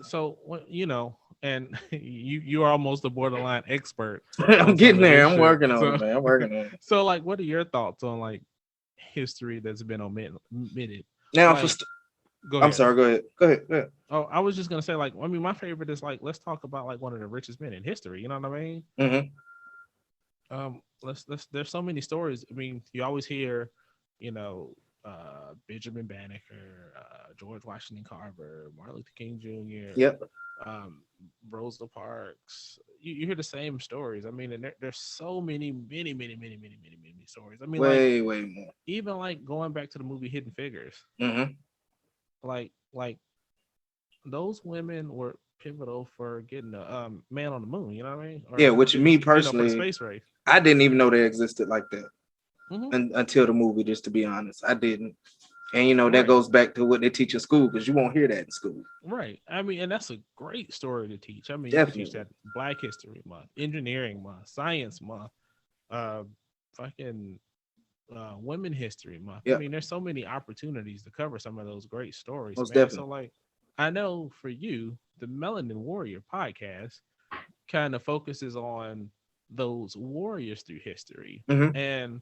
Speaker 2: So, you know, and you're almost a borderline expert.
Speaker 1: I'm getting there. I'm working on it, man. I'm working on it.
Speaker 2: So, like, what are your thoughts on like history that's been omitted?
Speaker 1: Now,
Speaker 2: like,
Speaker 1: I'm sorry. Go ahead.
Speaker 2: Oh, I was just gonna say, like, I mean, my favorite is like, let's talk about like one of the richest men in history. You know what I mean? Let's. There's so many stories. I mean, you always hear, you know, Benjamin Banneker, George Washington Carver, Martin Luther King Jr.
Speaker 1: Yep.
Speaker 2: Rosa Parks. You hear the same stories. I mean, and there's so many stories. I mean, way
Speaker 1: more.
Speaker 2: Even like going back to the movie Hidden Figures. Like those women were pivotal for getting a man on the moon. You know what I mean?
Speaker 1: Or, which me personally,
Speaker 2: you know, space race.
Speaker 1: I didn't even know they existed like that until the movie. Just to be honest, I didn't. And you know that goes back to what they teach in school because you won't hear that in school.
Speaker 2: Right. I mean, and that's a great story to teach. I mean,
Speaker 1: definitely.
Speaker 2: You can teach that Black History Month, Engineering Month, Science Month, Women History Month. Yep. I mean, there's so many opportunities to cover some of those great stories.
Speaker 1: Most definitely.
Speaker 2: So, like, I know for you, the Melanin Warrior podcast kind of focuses on those warriors through history and,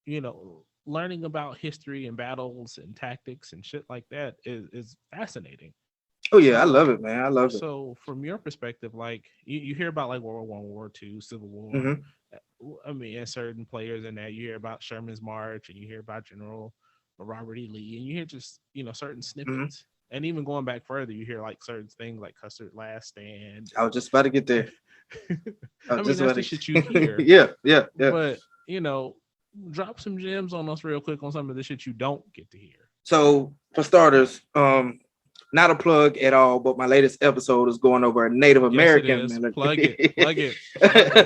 Speaker 2: you know, learning about history and battles and tactics and shit like that is fascinating.
Speaker 1: Oh yeah, I love it, man. I love it.
Speaker 2: So from your perspective, like you hear about like World War I, World War II, Civil War. I mean, and certain players in that, you hear about Sherman's March and you hear about General Robert E. Lee, and you hear just, you know, certain snippets. And even going back further, you hear like certain things like Custer's Last Stand.
Speaker 1: I was just about to get there.
Speaker 2: I mean, that's the shit you hear.
Speaker 1: Yeah.
Speaker 2: But, you know, drop some gems on us real quick on some of the shit you don't get to hear.
Speaker 1: So, for starters, not a plug at all, but my latest episode is going over a Native American.
Speaker 2: Plug it.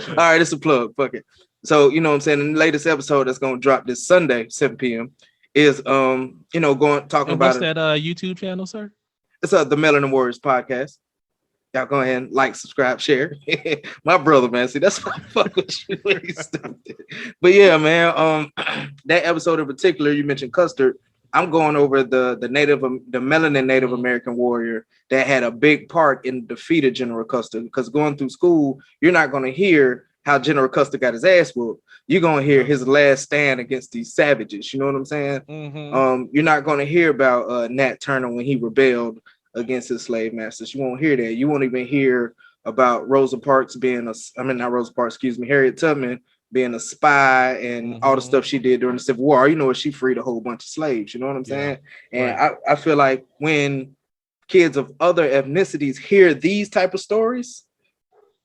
Speaker 1: All right, it's a plug. Fuck it. So, you know what I'm saying? In the latest episode that's going to drop this Sunday, 7 p.m., is you know, talking about
Speaker 2: what's that YouTube channel, sir?
Speaker 1: It's the Melanin Warriors podcast. Y'all go ahead and like, subscribe, share. My brother, man. See, that's why I fuck with you. But yeah, man. That episode in particular, you mentioned Custer. I'm going over the melanin Native American warrior that had a big part in defeated General Custer. Because going through school, you're not going to hear how General Custer got his ass whooped. You're going to hear his last stand against these savages. You know what I'm saying? You're not going to hear about Nat Turner when he rebelled against his slave masters. You won't hear that. You won't even hear about Harriet Tubman being a spy and all the stuff she did during the Civil War. You know, she freed a whole bunch of slaves. You know what I'm saying? And I feel like when kids of other ethnicities hear these type of stories,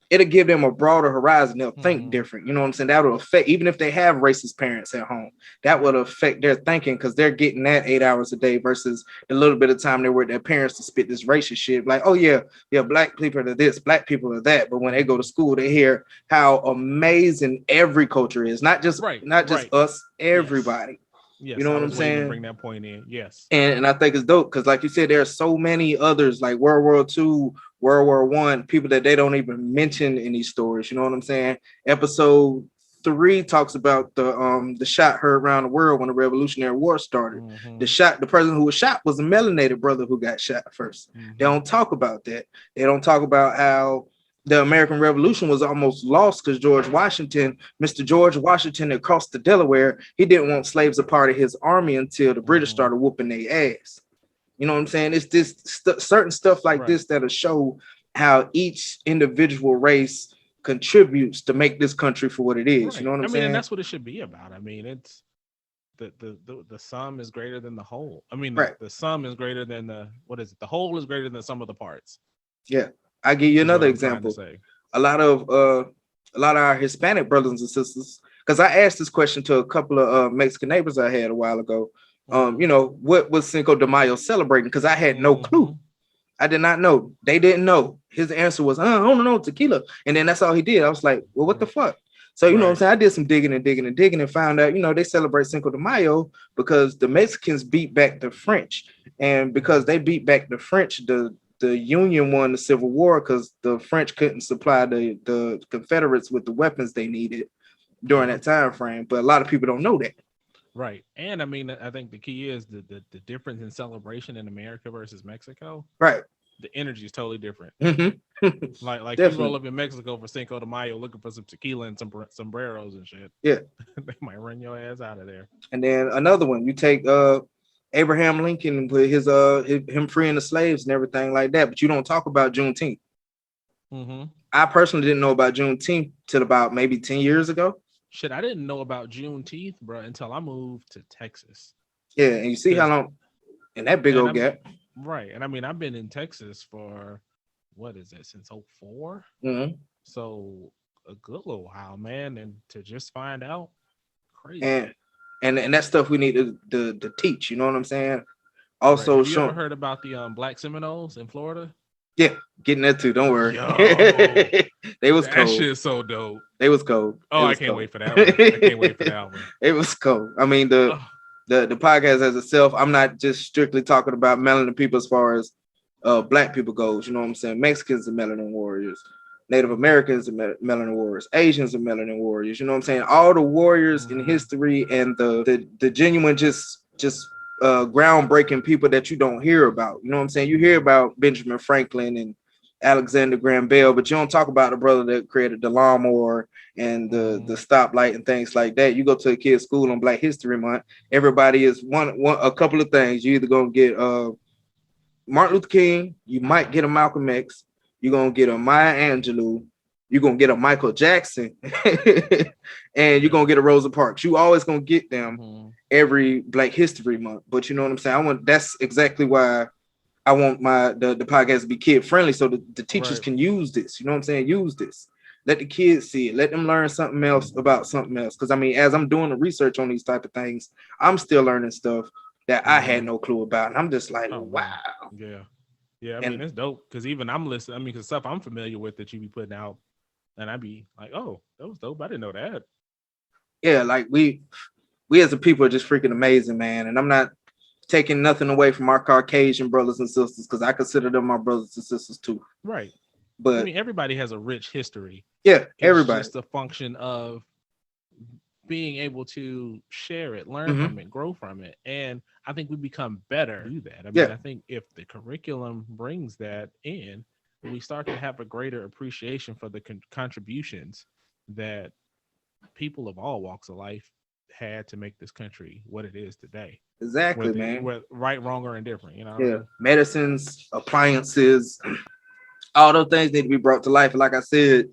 Speaker 1: it'll give them a broader horizon. They'll think different. You know what I'm saying? That will affect, even if they have racist parents at home, that will affect their thinking because they're getting that 8 hours a day versus the little bit of time they were with their parents to spit this racist shit. Like, oh yeah, black people are this, black people are that. But when they go to school, they hear how amazing every culture is, not just us, everybody.
Speaker 2: Yes,
Speaker 1: you know what I'm saying?
Speaker 2: Bring that point in. Yes.
Speaker 1: And I think it's dope because, like you said, there are so many others like World War II, World War I, people that they don't even mention in these stories. You know what I'm saying? Episode 3 talks about the shot heard around the world when the Revolutionary War started. The person who was shot was a melanated brother who got shot first. They don't talk about that. They don't talk about how the American Revolution was almost lost because Mr. George Washington, that crossed the Delaware, he didn't want slaves a part of his army until the British started whooping their ass. You know what I'm saying? It's this certain stuff like this that'll show how each individual race contributes to make this country for what it is. You know what I'm saying?
Speaker 2: And that's what it should be about. I mean, the sum is greater than the whole. I mean,
Speaker 1: Right.
Speaker 2: the sum is greater than the what is it? The whole is greater than the sum of the parts.
Speaker 1: Yeah. I give you
Speaker 2: Is what
Speaker 1: another
Speaker 2: I'm trying to
Speaker 1: example.
Speaker 2: say.
Speaker 1: A lot of our Hispanic brothers and sisters, because I asked this question to a couple of Mexican neighbors I had a while ago.
Speaker 2: Mm-hmm.
Speaker 1: What was Cinco de Mayo celebrating? Because I had no
Speaker 2: Mm-hmm.
Speaker 1: clue. I did not know. They didn't know. His answer was, I don't know, tequila. And then that's all he did. I was like, well, what the
Speaker 2: Right.
Speaker 1: fuck? So, you know what I'm
Speaker 2: Right.
Speaker 1: saying? I did some digging and digging and digging and found out, they celebrate Cinco de Mayo because the Mexicans beat back the French. And because they beat back the French, the Union won the Civil War because the French couldn't supply the Confederates with the weapons they needed during
Speaker 2: Yeah.
Speaker 1: that time frame. But a lot of people don't know that.
Speaker 2: Right. And I mean, I think the key is the difference in celebration in America versus Mexico.
Speaker 1: Right.
Speaker 2: The energy is totally different.
Speaker 1: Mm-hmm.
Speaker 2: Like you roll
Speaker 1: Definitely.
Speaker 2: up in Mexico for Cinco de Mayo looking for some tequila and some sombreros and shit.
Speaker 1: Yeah.
Speaker 2: They might run your ass out of there.
Speaker 1: And then another one, you take Abraham Lincoln with him freeing the slaves and everything like that, but you don't talk about Juneteenth.
Speaker 2: Mm-hmm.
Speaker 1: I personally didn't know about Juneteenth till about maybe 10 years ago.
Speaker 2: Shit, I didn't know about Juneteenth, bro, until I moved to Texas.
Speaker 1: Yeah, and you see how
Speaker 2: Cause
Speaker 1: long in that big
Speaker 2: and
Speaker 1: old
Speaker 2: I'm
Speaker 1: gap.
Speaker 2: right, and I mean I've been in Texas for what is it since '04,
Speaker 1: Mm-hmm.
Speaker 2: so a good little while, man. And to just find out, crazy.
Speaker 1: And and that stuff we need to teach, you know what I'm saying?
Speaker 2: Right?
Speaker 1: Also
Speaker 2: Have you ever
Speaker 1: show,
Speaker 2: heard about the Black Seminoles in Florida?
Speaker 1: yeah, getting that too. Don't worry.
Speaker 2: Yo,
Speaker 1: They was
Speaker 2: that
Speaker 1: cold.
Speaker 2: shit's so dope.
Speaker 1: They was cold.
Speaker 2: Oh,
Speaker 1: It
Speaker 2: I
Speaker 1: was
Speaker 2: can't
Speaker 1: cold.
Speaker 2: wait for that one. I can't wait for that one.
Speaker 1: It was cold. I mean, the
Speaker 2: Oh,
Speaker 1: the the podcast as itself, I'm not just strictly talking about melanin people as far as black people goes. You know what I'm saying? Mexicans are melanin warriors. Native
Speaker 2: mhm,
Speaker 1: Americans are melanin warriors. Asians are melanin warriors. You know what I'm saying? All the warriors in
Speaker 2: mhm,
Speaker 1: history and the genuine just groundbreaking people that you don't hear about. You know what I'm saying? You hear about Benjamin Franklin and Alexander Graham Bell, but you don't talk about the brother that created the lawnmower and the
Speaker 2: mhm,
Speaker 1: stoplight and things like that. You go to a kid's school on Black History Month, everybody is one a couple of things. You either gonna get Martin Luther King, you might get a Malcolm X, you're gonna get a Maya Angelou, you're gonna get a Michael Jackson, and you're
Speaker 2: yeah,
Speaker 1: gonna get a Rosa Parks. You always gonna get them
Speaker 2: mhm,
Speaker 1: every Black History Month. But you know what I'm saying? That's exactly why I want the podcast to be kid friendly so the teachers
Speaker 2: right.
Speaker 1: can use this. You know what I'm saying? Use this. Let the kids see it. Let them learn something else about something else. Because I mean, as I'm doing the research on these type of things, I'm still learning stuff that I had
Speaker 2: Mhm.
Speaker 1: no clue about. And I'm just like,
Speaker 2: Oh
Speaker 1: wow.
Speaker 2: man, yeah, yeah. I mean,
Speaker 1: And
Speaker 2: it's dope because even I'm listening. I mean, because stuff I'm familiar with that you be putting out, and I be like, oh, that was dope. I didn't know that.
Speaker 1: yeah, like we as a people are just freaking amazing, man. And I'm not taking nothing away from our Caucasian brothers and sisters because I consider them my brothers and sisters too.
Speaker 2: Right. I
Speaker 1: But
Speaker 2: mean, everybody has a rich history.
Speaker 1: yeah,
Speaker 2: It's
Speaker 1: everybody.
Speaker 2: just a function of being able to share it, learn
Speaker 1: Hmm.
Speaker 2: from it, grow from it. And I think we become better do that. I mean,
Speaker 1: Yeah,
Speaker 2: I think if the curriculum brings that in, we start to have a greater appreciation for the contributions that people of all walks of life had to make this country what it is today.
Speaker 1: exactly,
Speaker 2: Whether,
Speaker 1: man.
Speaker 2: whether right, wrong, or indifferent, you know what I
Speaker 1: Yeah,
Speaker 2: mean?
Speaker 1: medicines, appliances, all those things need to be brought to life. And like I said,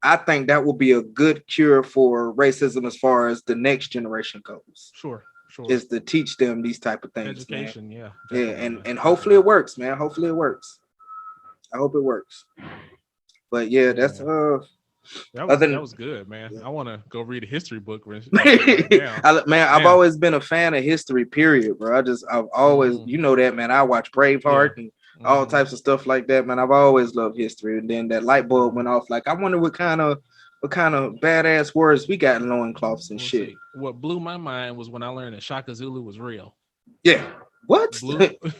Speaker 1: I think that will be a good cure for racism as far as the next generation goes.
Speaker 2: Sure, sure.
Speaker 1: Is to teach them these type of things, man.
Speaker 2: Education, yeah,
Speaker 1: Yeah,
Speaker 2: definitely, man,
Speaker 1: and hopefully
Speaker 2: definitely.
Speaker 1: it works, man. Hopefully it works. I hope it works. But yeah,
Speaker 2: Yeah,
Speaker 1: that's
Speaker 2: man.
Speaker 1: other
Speaker 2: That
Speaker 1: than
Speaker 2: was good, man. I want to go read a history book and shit right now.
Speaker 1: man, I've
Speaker 2: Damn.
Speaker 1: always been a fan of history, period, bro. I've always,
Speaker 2: Hmm.
Speaker 1: you know that, man. I watch
Speaker 2: Yeah.
Speaker 1: Braveheart and all
Speaker 2: Hmm.
Speaker 1: types of stuff like that, man. I've always loved history. And then that light bulb
Speaker 2: Hmm.
Speaker 1: went off. Like, I wonder what kind of badass words we got in loincloths and
Speaker 2: We'll
Speaker 1: shit.
Speaker 2: see. What blew my mind was when I learned that Shaka Zulu was real.
Speaker 1: Yeah. What?
Speaker 2: Blue. I was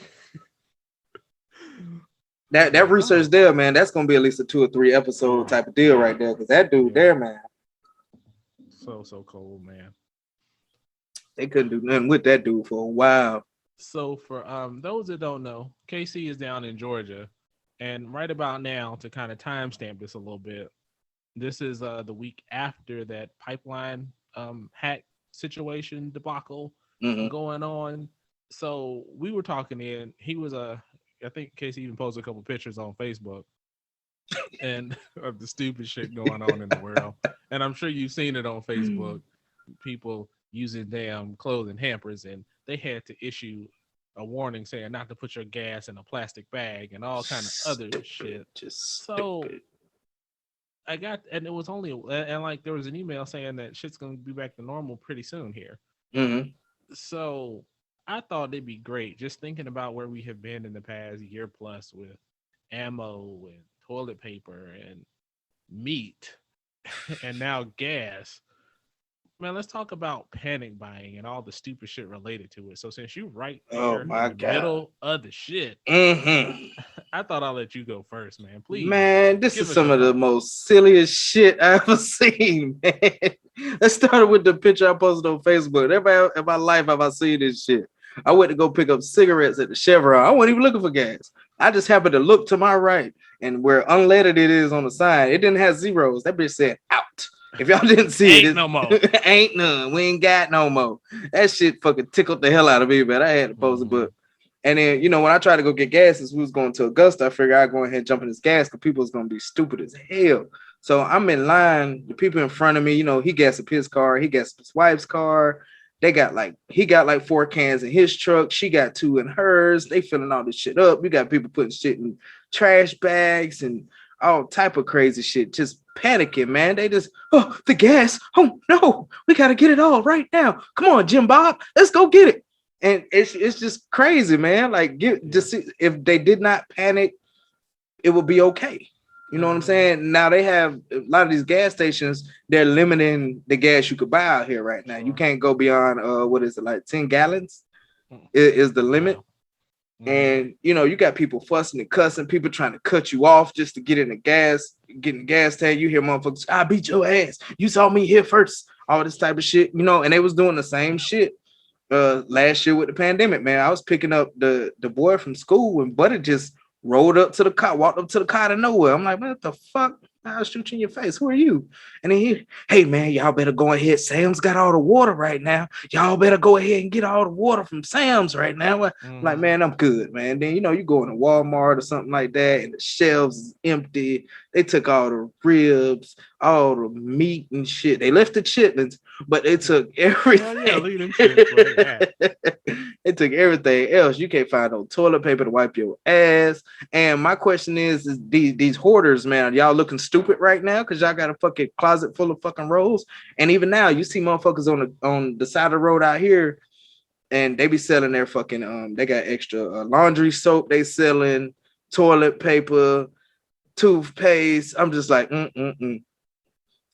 Speaker 1: That
Speaker 2: like,
Speaker 1: research
Speaker 2: oh,
Speaker 1: there, man, that's gonna be at least a 2 or 3 episode
Speaker 2: yeah,
Speaker 1: type of deal right there. Cause that dude
Speaker 2: yeah.
Speaker 1: there, man,
Speaker 2: So cold, man.
Speaker 1: they couldn't do nothing with that dude for a while.
Speaker 2: So for those that don't know, KC is down in Georgia, and right about now to kind of timestamp this a little bit, this is the week after that pipeline hack situation debacle
Speaker 1: Hmm.
Speaker 2: going on. So we were talking in. He was I think Casey even posted a couple pictures on Facebook and of the stupid shit going on in the world. And I'm sure you've seen it on Facebook. People using damn clothing hampers, and they had to issue a warning saying not to put your gas in a plastic bag and all kind of other shit.
Speaker 1: Just
Speaker 2: So
Speaker 1: stupid.
Speaker 2: I got, and it was only, and like there was an email saying that shit's gonna be back to normal pretty soon here.
Speaker 1: Mm-hmm.
Speaker 2: So I thought it'd be great just thinking about where we have been in the past year plus with ammo and toilet paper and meat and now gas. Man, let's talk about panic buying and all the stupid shit related to it. So since you right
Speaker 1: Oh
Speaker 2: there
Speaker 1: my
Speaker 2: in the
Speaker 1: God.
Speaker 2: middle of the shit,
Speaker 1: Mm-hmm.
Speaker 2: I thought I'll let you go first, man. Please,
Speaker 1: Man, this
Speaker 2: give
Speaker 1: is
Speaker 2: us
Speaker 1: some
Speaker 2: your
Speaker 1: of the
Speaker 2: thoughts.
Speaker 1: most silliest shit I ever seen, man. Let's start with the picture I posted on Facebook. Never in my life have I seen this shit. I went to go pick up cigarettes at the Chevron. I wasn't even looking for gas. I just happened to look to my right, and where unleaded it is on the sign, it didn't have zeros. That bitch said out. If y'all didn't see
Speaker 2: Ain't
Speaker 1: it,
Speaker 2: no more.
Speaker 1: ain't none. We ain't got no more. That shit fucking tickled the hell out of me, man. I had to post it, but and then, when I tried to go get gas, as we was going to Augusta, I figured I'd go ahead and jump in this gas because people was going to be stupid as hell. So I'm in line. The people in front of me, he gassed up his car. He gassed up his wife's car. He got like 4 cans in his truck. She got 2 in hers. They filling all this shit up. You got people putting shit in trash bags and all type of crazy shit. Just panicking, man. They just, oh, the gas. Oh, no. We got to get it all right now. Come on, Jim Bob. Let's go get it. And it's just crazy, man. Like, just if they did not panic, it would be okay. You know what I'm saying? Now they have a lot of these gas stations. They're limiting the gas you could buy out here right now. You can't go beyond what is it, like 10 gallons is the limit.
Speaker 2: Wow.
Speaker 1: And you got people fussing and cussing, people trying to cut you off just to get in the gas, get in the gas tank. You hear motherfuckers, I beat your ass. You saw me here first. All this type of shit, and they was doing the same shit last year with the pandemic, man. I was picking up the boy from school and Buddy just rolled up to the car, walked up to the car out of nowhere. I'm like, what the fuck? I'll shoot you in your face. Who are you? And then hey man, y'all better go ahead. Sam's got all the water right now. Y'all better go ahead and get all the water from Sam's right now. I'm like, man, I'm good, man. Then you go into Walmart or something like that, and the shelves is empty. They took all the ribs, all the meat and shit. They left the chitlins, but they took everything.
Speaker 2: Yeah, leave them shit like
Speaker 1: They took everything else. You can't find no toilet paper to wipe your ass. And my question is these hoarders, man, are y'all looking stupid right now because y'all got a fucking closet full of fucking rolls? And even now, you see motherfuckers on the side of the road out here, and they be selling their fucking they got extra laundry soap. They selling toilet paper, toothpaste. I'm just like,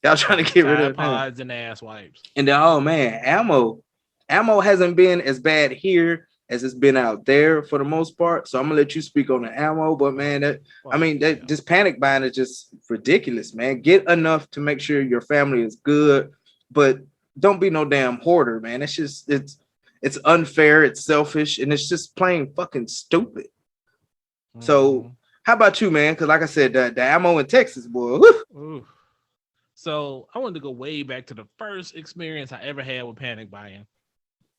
Speaker 1: Y'all trying to get rid of
Speaker 2: pods and ass wipes.
Speaker 1: And then, oh man, ammo hasn't been as bad here as it's been out there for the most part. So I'm gonna let you speak on the ammo, but man, just panic buying is just ridiculous, man. Get enough to make sure your family is good, but don't be no damn hoarder, man. It's just it's unfair, it's selfish, and it's just plain fucking stupid. So how about you, man? Because like I said, the ammo in Texas, boy.
Speaker 2: So I wanted to go way back to the first experience I ever had with panic buying.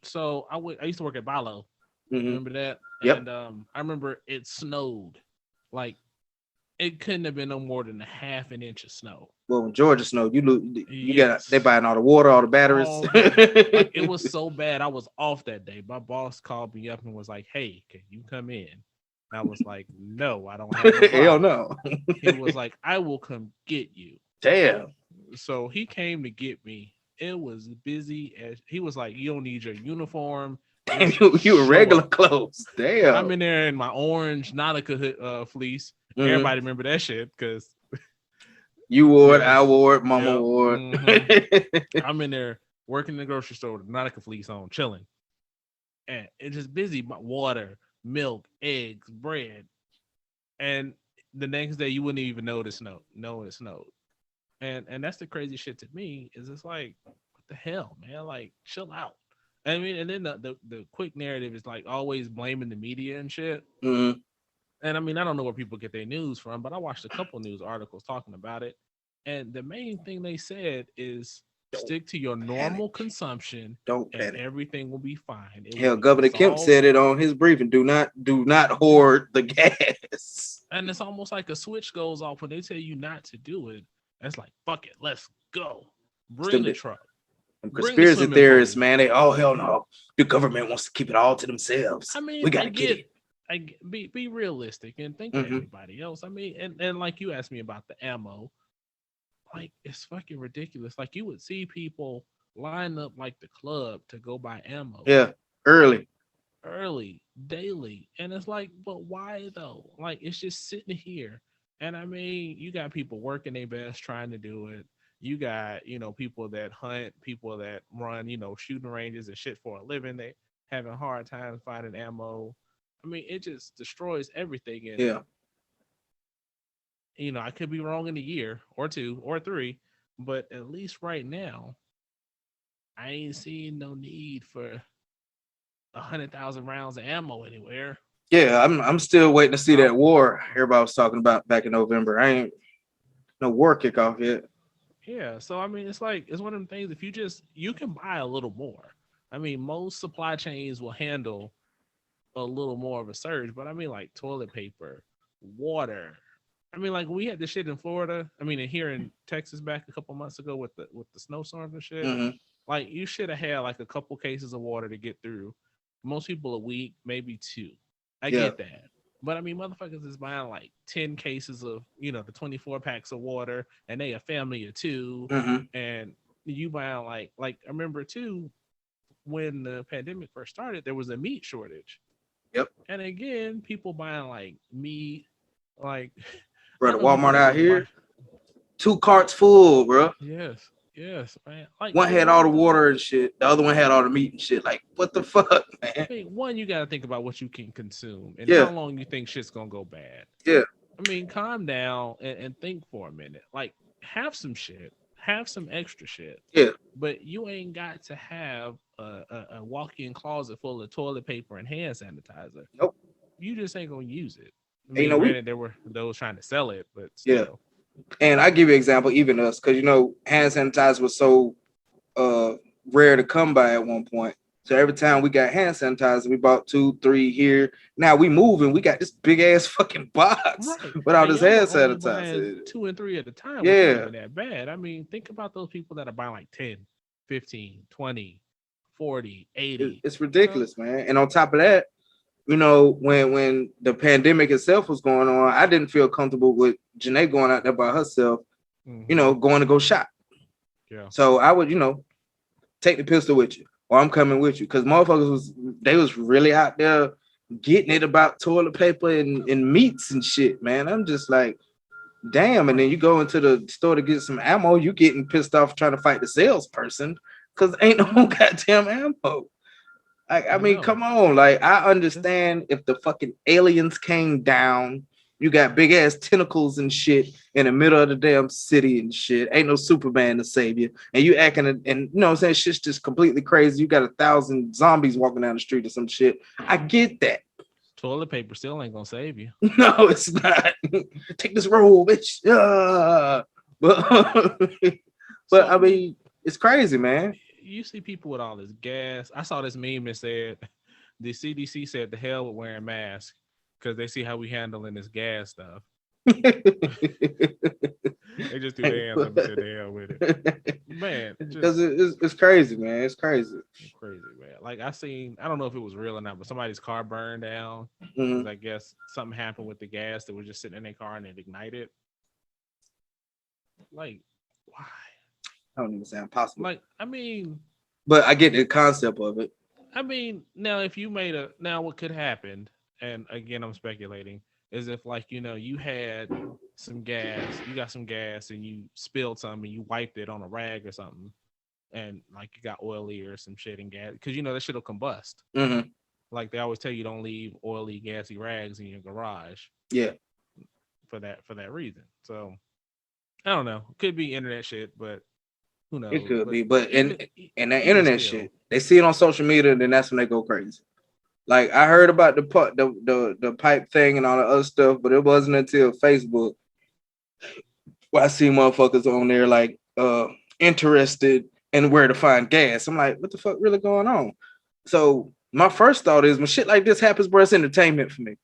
Speaker 2: So I used to work at Balo. Remember that?
Speaker 1: Yep.
Speaker 2: And I remember it snowed. Like it couldn't have been no more than a half an inch of snow.
Speaker 1: Well, when Georgia snowed, they buying all the water, all the batteries.
Speaker 2: Like, it was so bad. I was off that day. My boss called me up and was like, "Hey, can you come in?" And I was like, "No, I don't have no
Speaker 1: hell no."
Speaker 2: He was like, "I will come get you."
Speaker 1: Damn.
Speaker 2: So he came to get me. It was busy as he was like, "You don't need your uniform.
Speaker 1: Damn, you were regular clothes." Damn.
Speaker 2: I'm in there in my orange Nautica fleece. Everybody remember that shit because
Speaker 1: you wore it, I wore it, Mama wore it.
Speaker 2: I'm in there working in the grocery store with Nautica fleece on, chilling, and it's just busy. Water, milk, eggs, bread, and the next day you wouldn't even know it snowed. It snowed. And that's the crazy shit to me is it's like, what the hell, man? Like, chill out. I mean, and then the quick narrative is like always blaming the media and shit. And I mean, I don't know where people get their news from, but I watched a couple news articles talking about it. And the main thing they said is stick to your normal consumption.
Speaker 1: Don't panic.
Speaker 2: And everything will be fine.
Speaker 1: Hell, Governor Kemp said it on his briefing. Do not hoard the gas.
Speaker 2: And it's almost like a switch goes off when they tell you not to do it. It's like, fuck it, let's go. Bring the truck.
Speaker 1: Conspiracy theorists, man, they hell no. The government wants to keep it all to themselves.
Speaker 2: I mean,
Speaker 1: we gotta get it.
Speaker 2: Be realistic and think of everybody else. I mean, and like you asked me about the ammo, like it's fucking ridiculous. Like you would see people line up like the club to go buy ammo.
Speaker 1: Yeah, early,
Speaker 2: daily, and it's like, but why though? Like it's just sitting here, and I mean, you got people working their best trying to do it. You got, people that hunt, people that run, shooting ranges and shit for a living. They having a hard time finding ammo. I mean, it just destroys everything. And, I could be wrong in a year or two or three, but at least right now, I ain't seeing no need for 100,000 rounds of ammo anywhere.
Speaker 1: Yeah, I'm still waiting to see that war everybody was talking about back in November. I ain't no war kickoff yet.
Speaker 2: Yeah, so I mean, it's like it's one of them things. If you can buy a little more. I mean, most supply chains will handle a little more of a surge, but I mean, like toilet paper, water. I mean, like we had this shit in Florida. I mean, here in Texas back a couple months ago with the snowstorms and shit.
Speaker 1: Mm-hmm.
Speaker 2: Like you should have had like a couple cases of water to get through. Most people a week, maybe two. I get that. But I mean, motherfuckers is buying like 10 cases of, the 24 packs of water, and they a family of two.
Speaker 1: Mm-hmm.
Speaker 2: And you buying like I remember too, when the pandemic first started, there was a meat shortage.
Speaker 1: Yep.
Speaker 2: And again, people buying like meat, like
Speaker 1: bro, the Walmart out here, 2 carts full, bro.
Speaker 2: Yes, man. Like
Speaker 1: one had all the water and shit. The other one had all the meat and shit. Like, what the fuck, man?
Speaker 2: I mean, one, you got to think about what you can consume and how long you think shit's gonna go bad.
Speaker 1: Yeah.
Speaker 2: I mean, calm down and think for a minute. Like, have some shit, have some extra shit.
Speaker 1: Yeah.
Speaker 2: But you ain't got to have a walk-in closet full of toilet paper and hand sanitizer.
Speaker 1: Nope.
Speaker 2: You just ain't gonna use it. I mean, granted, there were those trying to sell it, but still.
Speaker 1: Yeah. And I give you an example, even us, because hand sanitizer was so rare to come by at one point. So every time we got hand sanitizer, we bought 2, 3 here. Now we moving, we got this big ass fucking box with all this hand sanitizer.
Speaker 2: 2 and 3 at a time. Yeah, wasn't that bad. I mean, think about those people that are buying like 10, 15, 20, 40, 80.
Speaker 1: It's ridiculous, man. And on top of that, when the pandemic itself was going on, I didn't feel comfortable with Janae going out there by herself, going to go shop.
Speaker 2: Yeah.
Speaker 1: So I would, take the pistol with you, or I'm coming with you, because motherfuckers was really out there getting it about toilet paper and meats and shit, man. I'm just like, damn. And then you go into the store to get some ammo, you getting pissed off trying to fight the salesperson because ain't no goddamn ammo. I mean, come on. Like, I understand if the fucking aliens came down, you got big ass tentacles and shit in the middle of the damn city and shit. Ain't no Superman to save you. And you acting, and you know what I'm saying? Shit's just completely crazy. You got 1,000 zombies walking down the street or some shit. I get that.
Speaker 2: Toilet paper still ain't gonna save you.
Speaker 1: No, it's not. Take this roll, bitch. But I mean, it's crazy, man.
Speaker 2: You see people with all this gas. I saw this meme that said the CDC said the hell with wearing masks because they see how we handling this gas stuff. They just do their hands up and say the hell with it. Man,
Speaker 1: because it's crazy, man. It's crazy.
Speaker 2: It's crazy, man. Like I don't know if it was real or not, but somebody's car burned down.
Speaker 1: Mm-hmm.
Speaker 2: I guess something happened with the gas that was just sitting in their car and it ignited. Like, why?
Speaker 1: I don't even sound possible.
Speaker 2: Like, I mean,
Speaker 1: but I get the concept of it.
Speaker 2: I mean, now if you what could happen, and again, I'm speculating, is if like, you had some gas, you got some gas and you spilled some and you wiped it on a rag or something. And like you got oily or some shit in gas, because that shit will combust.
Speaker 1: Mm-hmm.
Speaker 2: Like they always tell you, don't leave oily, gassy rags in your garage.
Speaker 1: Yeah.
Speaker 2: For that reason. So I don't know. Could be internet shit, but who knows?
Speaker 1: It could be, but in that internet shit, they see it on social media, and then that's when they go crazy. Like I heard about the pipe thing and all the other stuff, but it wasn't until Facebook where I see motherfuckers on there like interested in where to find gas. I'm like, what the fuck really going on? So my first thought is when shit like this happens, bro, it's entertainment for me.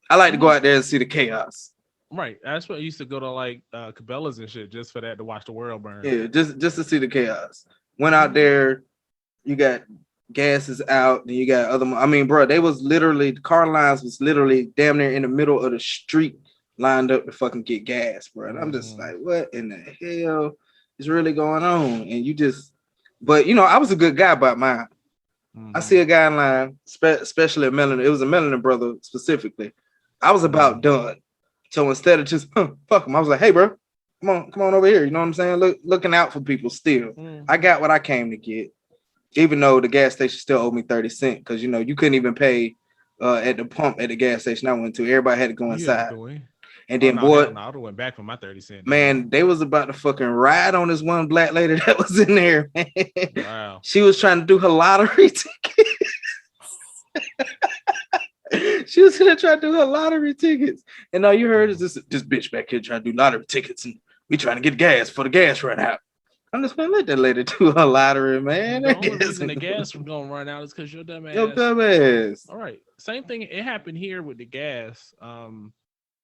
Speaker 1: I like to go out there and see the chaos.
Speaker 2: Right. That's what I used to go to like Cabela's and shit just for that, to watch the world burn.
Speaker 1: Yeah, just to see the chaos. Went out there, you got gas is out, and you got other. I mean, bro, they was literally the car lines was literally damn near in the middle of the street, lined up to fucking get gas, bro. And I'm just like, what in the hell is really going on? And you just, but you know, I was a good guy about mine. I see a guy in line, especially a Melanin. It was a Melanin brother specifically. I was about done. So instead of just fuck him, I was like, hey, bro, come on over here. You know what I'm saying? Looking out for people still. I got what I came to get, even though the gas station still owed me 30 cents because, you know, you couldn't even pay at the pump at the gas station I went to. Everybody had to go inside. And then, boy,
Speaker 2: I would have went back for my 30 cents.
Speaker 1: Man, they was about to fucking ride on this one black lady that was in there, man.
Speaker 2: Wow.
Speaker 1: She was trying to do her lottery ticket. She was gonna try to do her lottery tickets. And all you heard is this bitch back here trying to do lottery tickets, and we trying to get gas for the gas run out. I'm just gonna let that lady do her lottery, man.
Speaker 2: The only reason the gas was gonna run out is because your dumb ass.
Speaker 1: Your dumb ass.
Speaker 2: All right. Same thing. It happened here with the gas.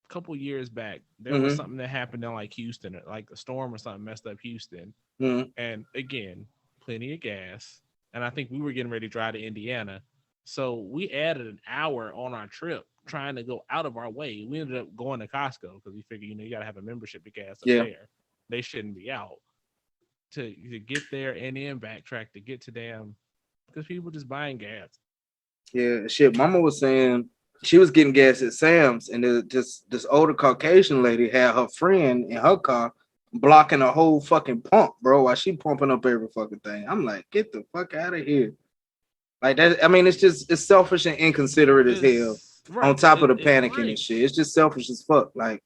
Speaker 2: Couple years back, there was something that happened in like Houston, like a storm or something messed up Houston. And again, plenty of gas. And I think we were getting ready to drive to Indiana. So we added an hour on our trip trying to go out of our way. We ended up going to Costco because we figured, you know, you got to have a membership to gas up there. They shouldn't be out to get there and then backtrack to get to them because people just buying gas.
Speaker 1: Yeah, shit. Mama was saying she was getting gas at Sam's, and this older Caucasian lady had her friend in her car blocking a whole fucking pump, bro, while she pumping up every fucking thing. I'm like, get the fuck out of here. Like that, I mean, it's selfish and inconsiderate as hell. Right. On top of the panicking and shit. It's just selfish as fuck. Like,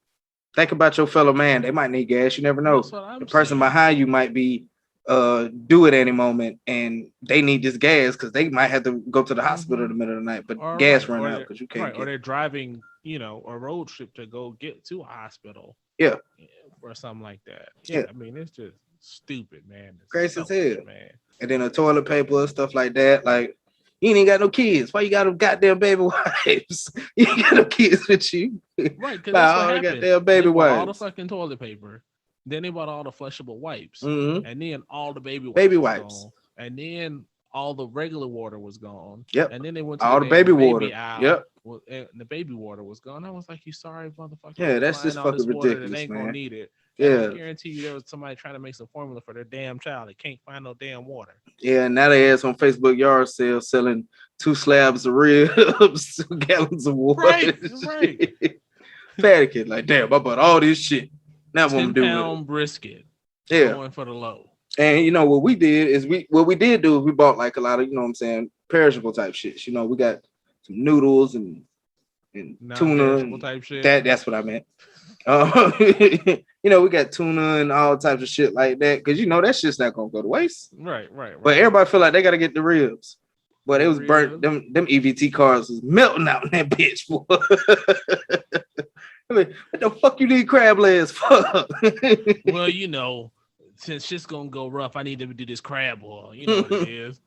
Speaker 1: think about your fellow man. They might need gas. You never know. The person behind you might be due at any moment, and they need this gas because they might have to go to the hospital in the middle of the night, but gas run out because you can't.
Speaker 2: Or they're driving, you know, a road trip to go get to a hospital.
Speaker 1: Yeah.
Speaker 2: Or something like that. Yeah. I mean, it's just stupid, man. It's
Speaker 1: crazy as hell, man. And then the toilet paper and stuff like that. Like, you ain't got no kids. Why you got them goddamn baby wipes? You ain't got no kids with you.
Speaker 2: Right, because that's what happened.
Speaker 1: Goddamn baby wipes.
Speaker 2: All the fucking toilet paper. Then they bought all the flushable wipes. And then all the baby wipes. Gone. And then all the regular water was gone.
Speaker 1: Yep.
Speaker 2: And then they went to
Speaker 1: all the baby water.
Speaker 2: Aisle.
Speaker 1: Yep.
Speaker 2: And the baby water was gone. I was like, you sorry, motherfucker.
Speaker 1: Yeah, that's just fucking ridiculous,
Speaker 2: they ain't
Speaker 1: man.
Speaker 2: Gonna need it.
Speaker 1: Yeah.
Speaker 2: I guarantee you there was somebody trying to make some formula for their damn child. They can't find no damn water.
Speaker 1: Yeah, and now they ass on Facebook yard sale selling 2 slabs of ribs, 2 gallons of water.
Speaker 2: Right.
Speaker 1: Panicking, like, damn, I bought all this shit. Now what I'm doing?
Speaker 2: 10-pound brisket.
Speaker 1: Yeah.
Speaker 2: Going for the low.
Speaker 1: And you know what we did is we bought like a lot of, you know what I'm saying, perishable type shit. You know, we got some noodles and tuna and
Speaker 2: type shit.
Speaker 1: That's what I meant. You know, we got tuna and all types of shit like that because you know that shit's not gonna go to waste.
Speaker 2: Right.
Speaker 1: But everybody feel like they gotta get the ribs. But it was burnt. Them EVT cars was melting out in that bitch, boy. I mean, what the fuck you need crab legs for?
Speaker 2: Well, you know, since shit's gonna go rough, I need to do this crab boil. You know what it is.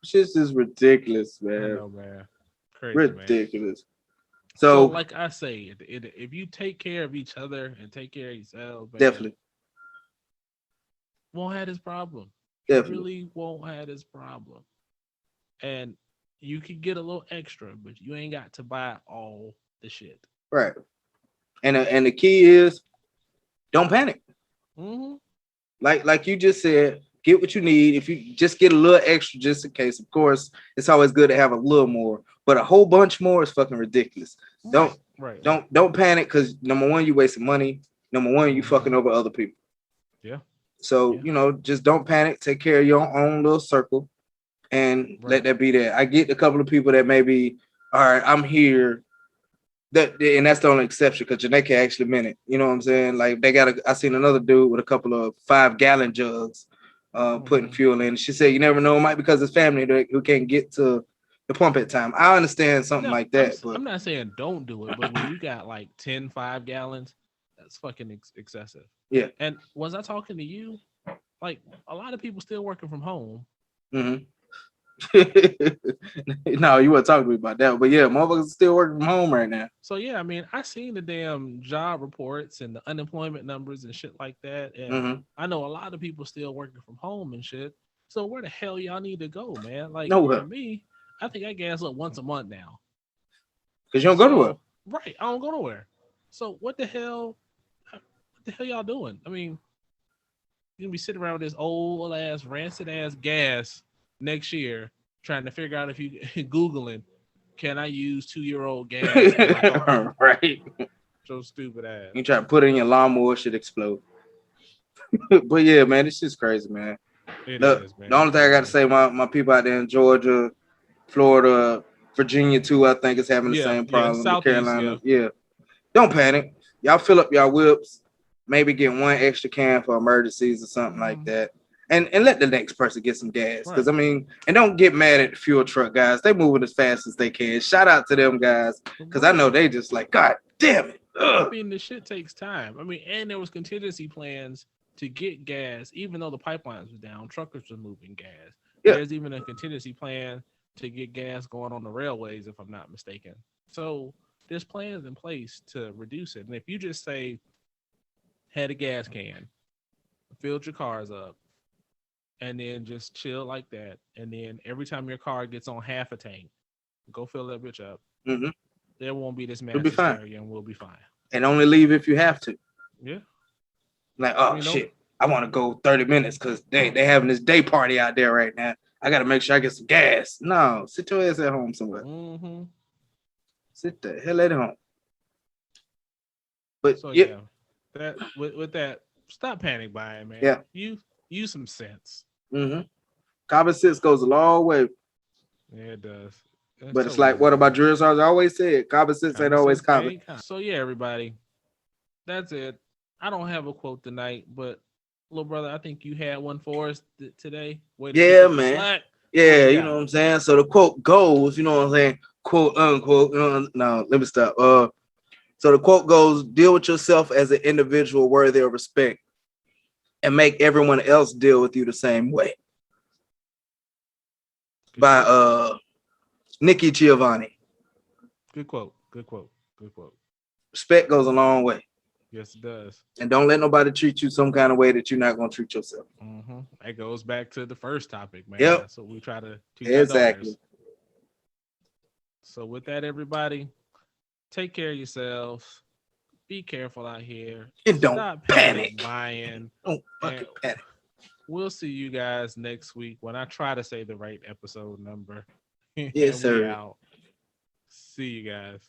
Speaker 1: Shit's just ridiculous, man.
Speaker 2: I know, man. Crazy,
Speaker 1: ridiculous.
Speaker 2: Man.
Speaker 1: So,
Speaker 2: like I say, if you take care of each other and take care of yourself, man,
Speaker 1: definitely
Speaker 2: won't have this problem.
Speaker 1: Definitely.
Speaker 2: Really won't have this problem. And you could get a little extra, but you ain't got to buy all the shit.
Speaker 1: Right. And the key is don't panic. Like you just said, get what you need. If you just get a little extra just in case, of course, it's always good to have a little more, but a whole bunch more is fucking ridiculous. Don't panic because number one, you wasting money. Number one, you fucking over other people.
Speaker 2: Yeah.
Speaker 1: So, you know, just don't panic. Take care of your own little circle and let that be there. I get a couple of people that maybe, all right, I'm here. And that's the only exception because Janeka actually meant it. You know what I'm saying? Like I seen another dude with a couple of 5-gallon jugs putting fuel in. She said, you never know, it might be because his family who can't get to the pump at time. I understand something like that. But
Speaker 2: I'm not saying don't do it, but when you got like 10 5-gallons, that's fucking excessive.
Speaker 1: Yeah.
Speaker 2: And was I talking to you? Like a lot of people still working from home.
Speaker 1: No, you weren't talking to me about that. But yeah, motherfuckers still working from home right now.
Speaker 2: So yeah, I mean, I seen the damn job reports and the unemployment numbers and shit like that, and
Speaker 1: Mm-hmm.
Speaker 2: I know a lot of people still working from home and shit. So where the hell y'all need to go, man? Like for
Speaker 1: Nowhere.
Speaker 2: me, I think I gas up once a month now.
Speaker 1: Because you don't go to work.
Speaker 2: So right, I don't go nowhere. So what the hell? What the hell y'all doing? I mean, you're gonna be sitting around with this old ass rancid ass gas next year, trying to figure out if you googling, can I use 2-year-old gas in my car?
Speaker 1: Right.
Speaker 2: So stupid ass.
Speaker 1: You try to put it in your lawnmower, should explode. But yeah, man, it's just crazy, man.
Speaker 2: It
Speaker 1: Look,
Speaker 2: is, man.
Speaker 1: the only thing I got to say, my people out there in Georgia, Florida, Virginia too, I think is having the same problem. The
Speaker 2: Southeast,
Speaker 1: Carolinas, yeah. Don't panic. Y'all fill up y'all whips. Maybe get one extra can for emergencies or something like that. And let the next person get some gas. Because, I mean, and don't get mad at the fuel truck guys. They moving as fast as they can. Shout out to them guys. Because I know they just like, God damn it. Ugh.
Speaker 2: I mean, the shit takes time. I mean, and there was contingency plans to get gas, even though the pipelines were down, truckers were moving gas. Yeah. There's even a contingency plan to get gas going on the railways, if I'm not mistaken. So there's plans in place to reduce it. And if you just say, had a gas can, filled your cars up, and then just chill like that, and then every time your car gets on half a tank, go fill that bitch up. Mm-hmm. There won't be this massive hysteria, and we'll be fine.
Speaker 1: And only leave if you have to.
Speaker 2: Yeah.
Speaker 1: Like, oh, shit, I want to go 30 minutes because they having this day party out there right now. I got to make sure I get some gas. No, sit your ass at home somewhere. Mm-hmm. Sit the hell at home. But
Speaker 2: so, yeah, that with that, stop panic buying, man. Yeah. Use some sense.
Speaker 1: Mm-hmm. Common sense goes a long way.
Speaker 2: Yeah, it does.
Speaker 1: But it's like what about Drill Sergeant always said, common sense ain't always common.
Speaker 2: So yeah, everybody, that's it. I don't have a quote tonight, but little brother, I think you had one for us today.
Speaker 1: Yeah, man. Yeah, you know what I'm saying? So the quote goes, you know what I'm saying? Quote unquote. No, let me stop. So the quote goes, deal with yourself as an individual worthy of respect and make everyone else deal with you the same way. By Nikki Giovanni.
Speaker 2: Good quote. Good quote. Good quote.
Speaker 1: Respect goes a long way.
Speaker 2: Yes, it does.
Speaker 1: And don't let nobody treat you some kind of way that you're not going to treat yourself.
Speaker 2: Mm-hmm. That goes back to the first topic, man.
Speaker 1: Yep.
Speaker 2: That's what we try to teach.
Speaker 1: Exactly.
Speaker 2: So with that, everybody, take care of yourselves. Be careful out here.
Speaker 1: And don't panic.
Speaker 2: Buying.
Speaker 1: Don't fucking panic.
Speaker 2: We'll see you guys next week when I try to say the right episode number.
Speaker 1: Yes, sir.
Speaker 2: Out. See you guys.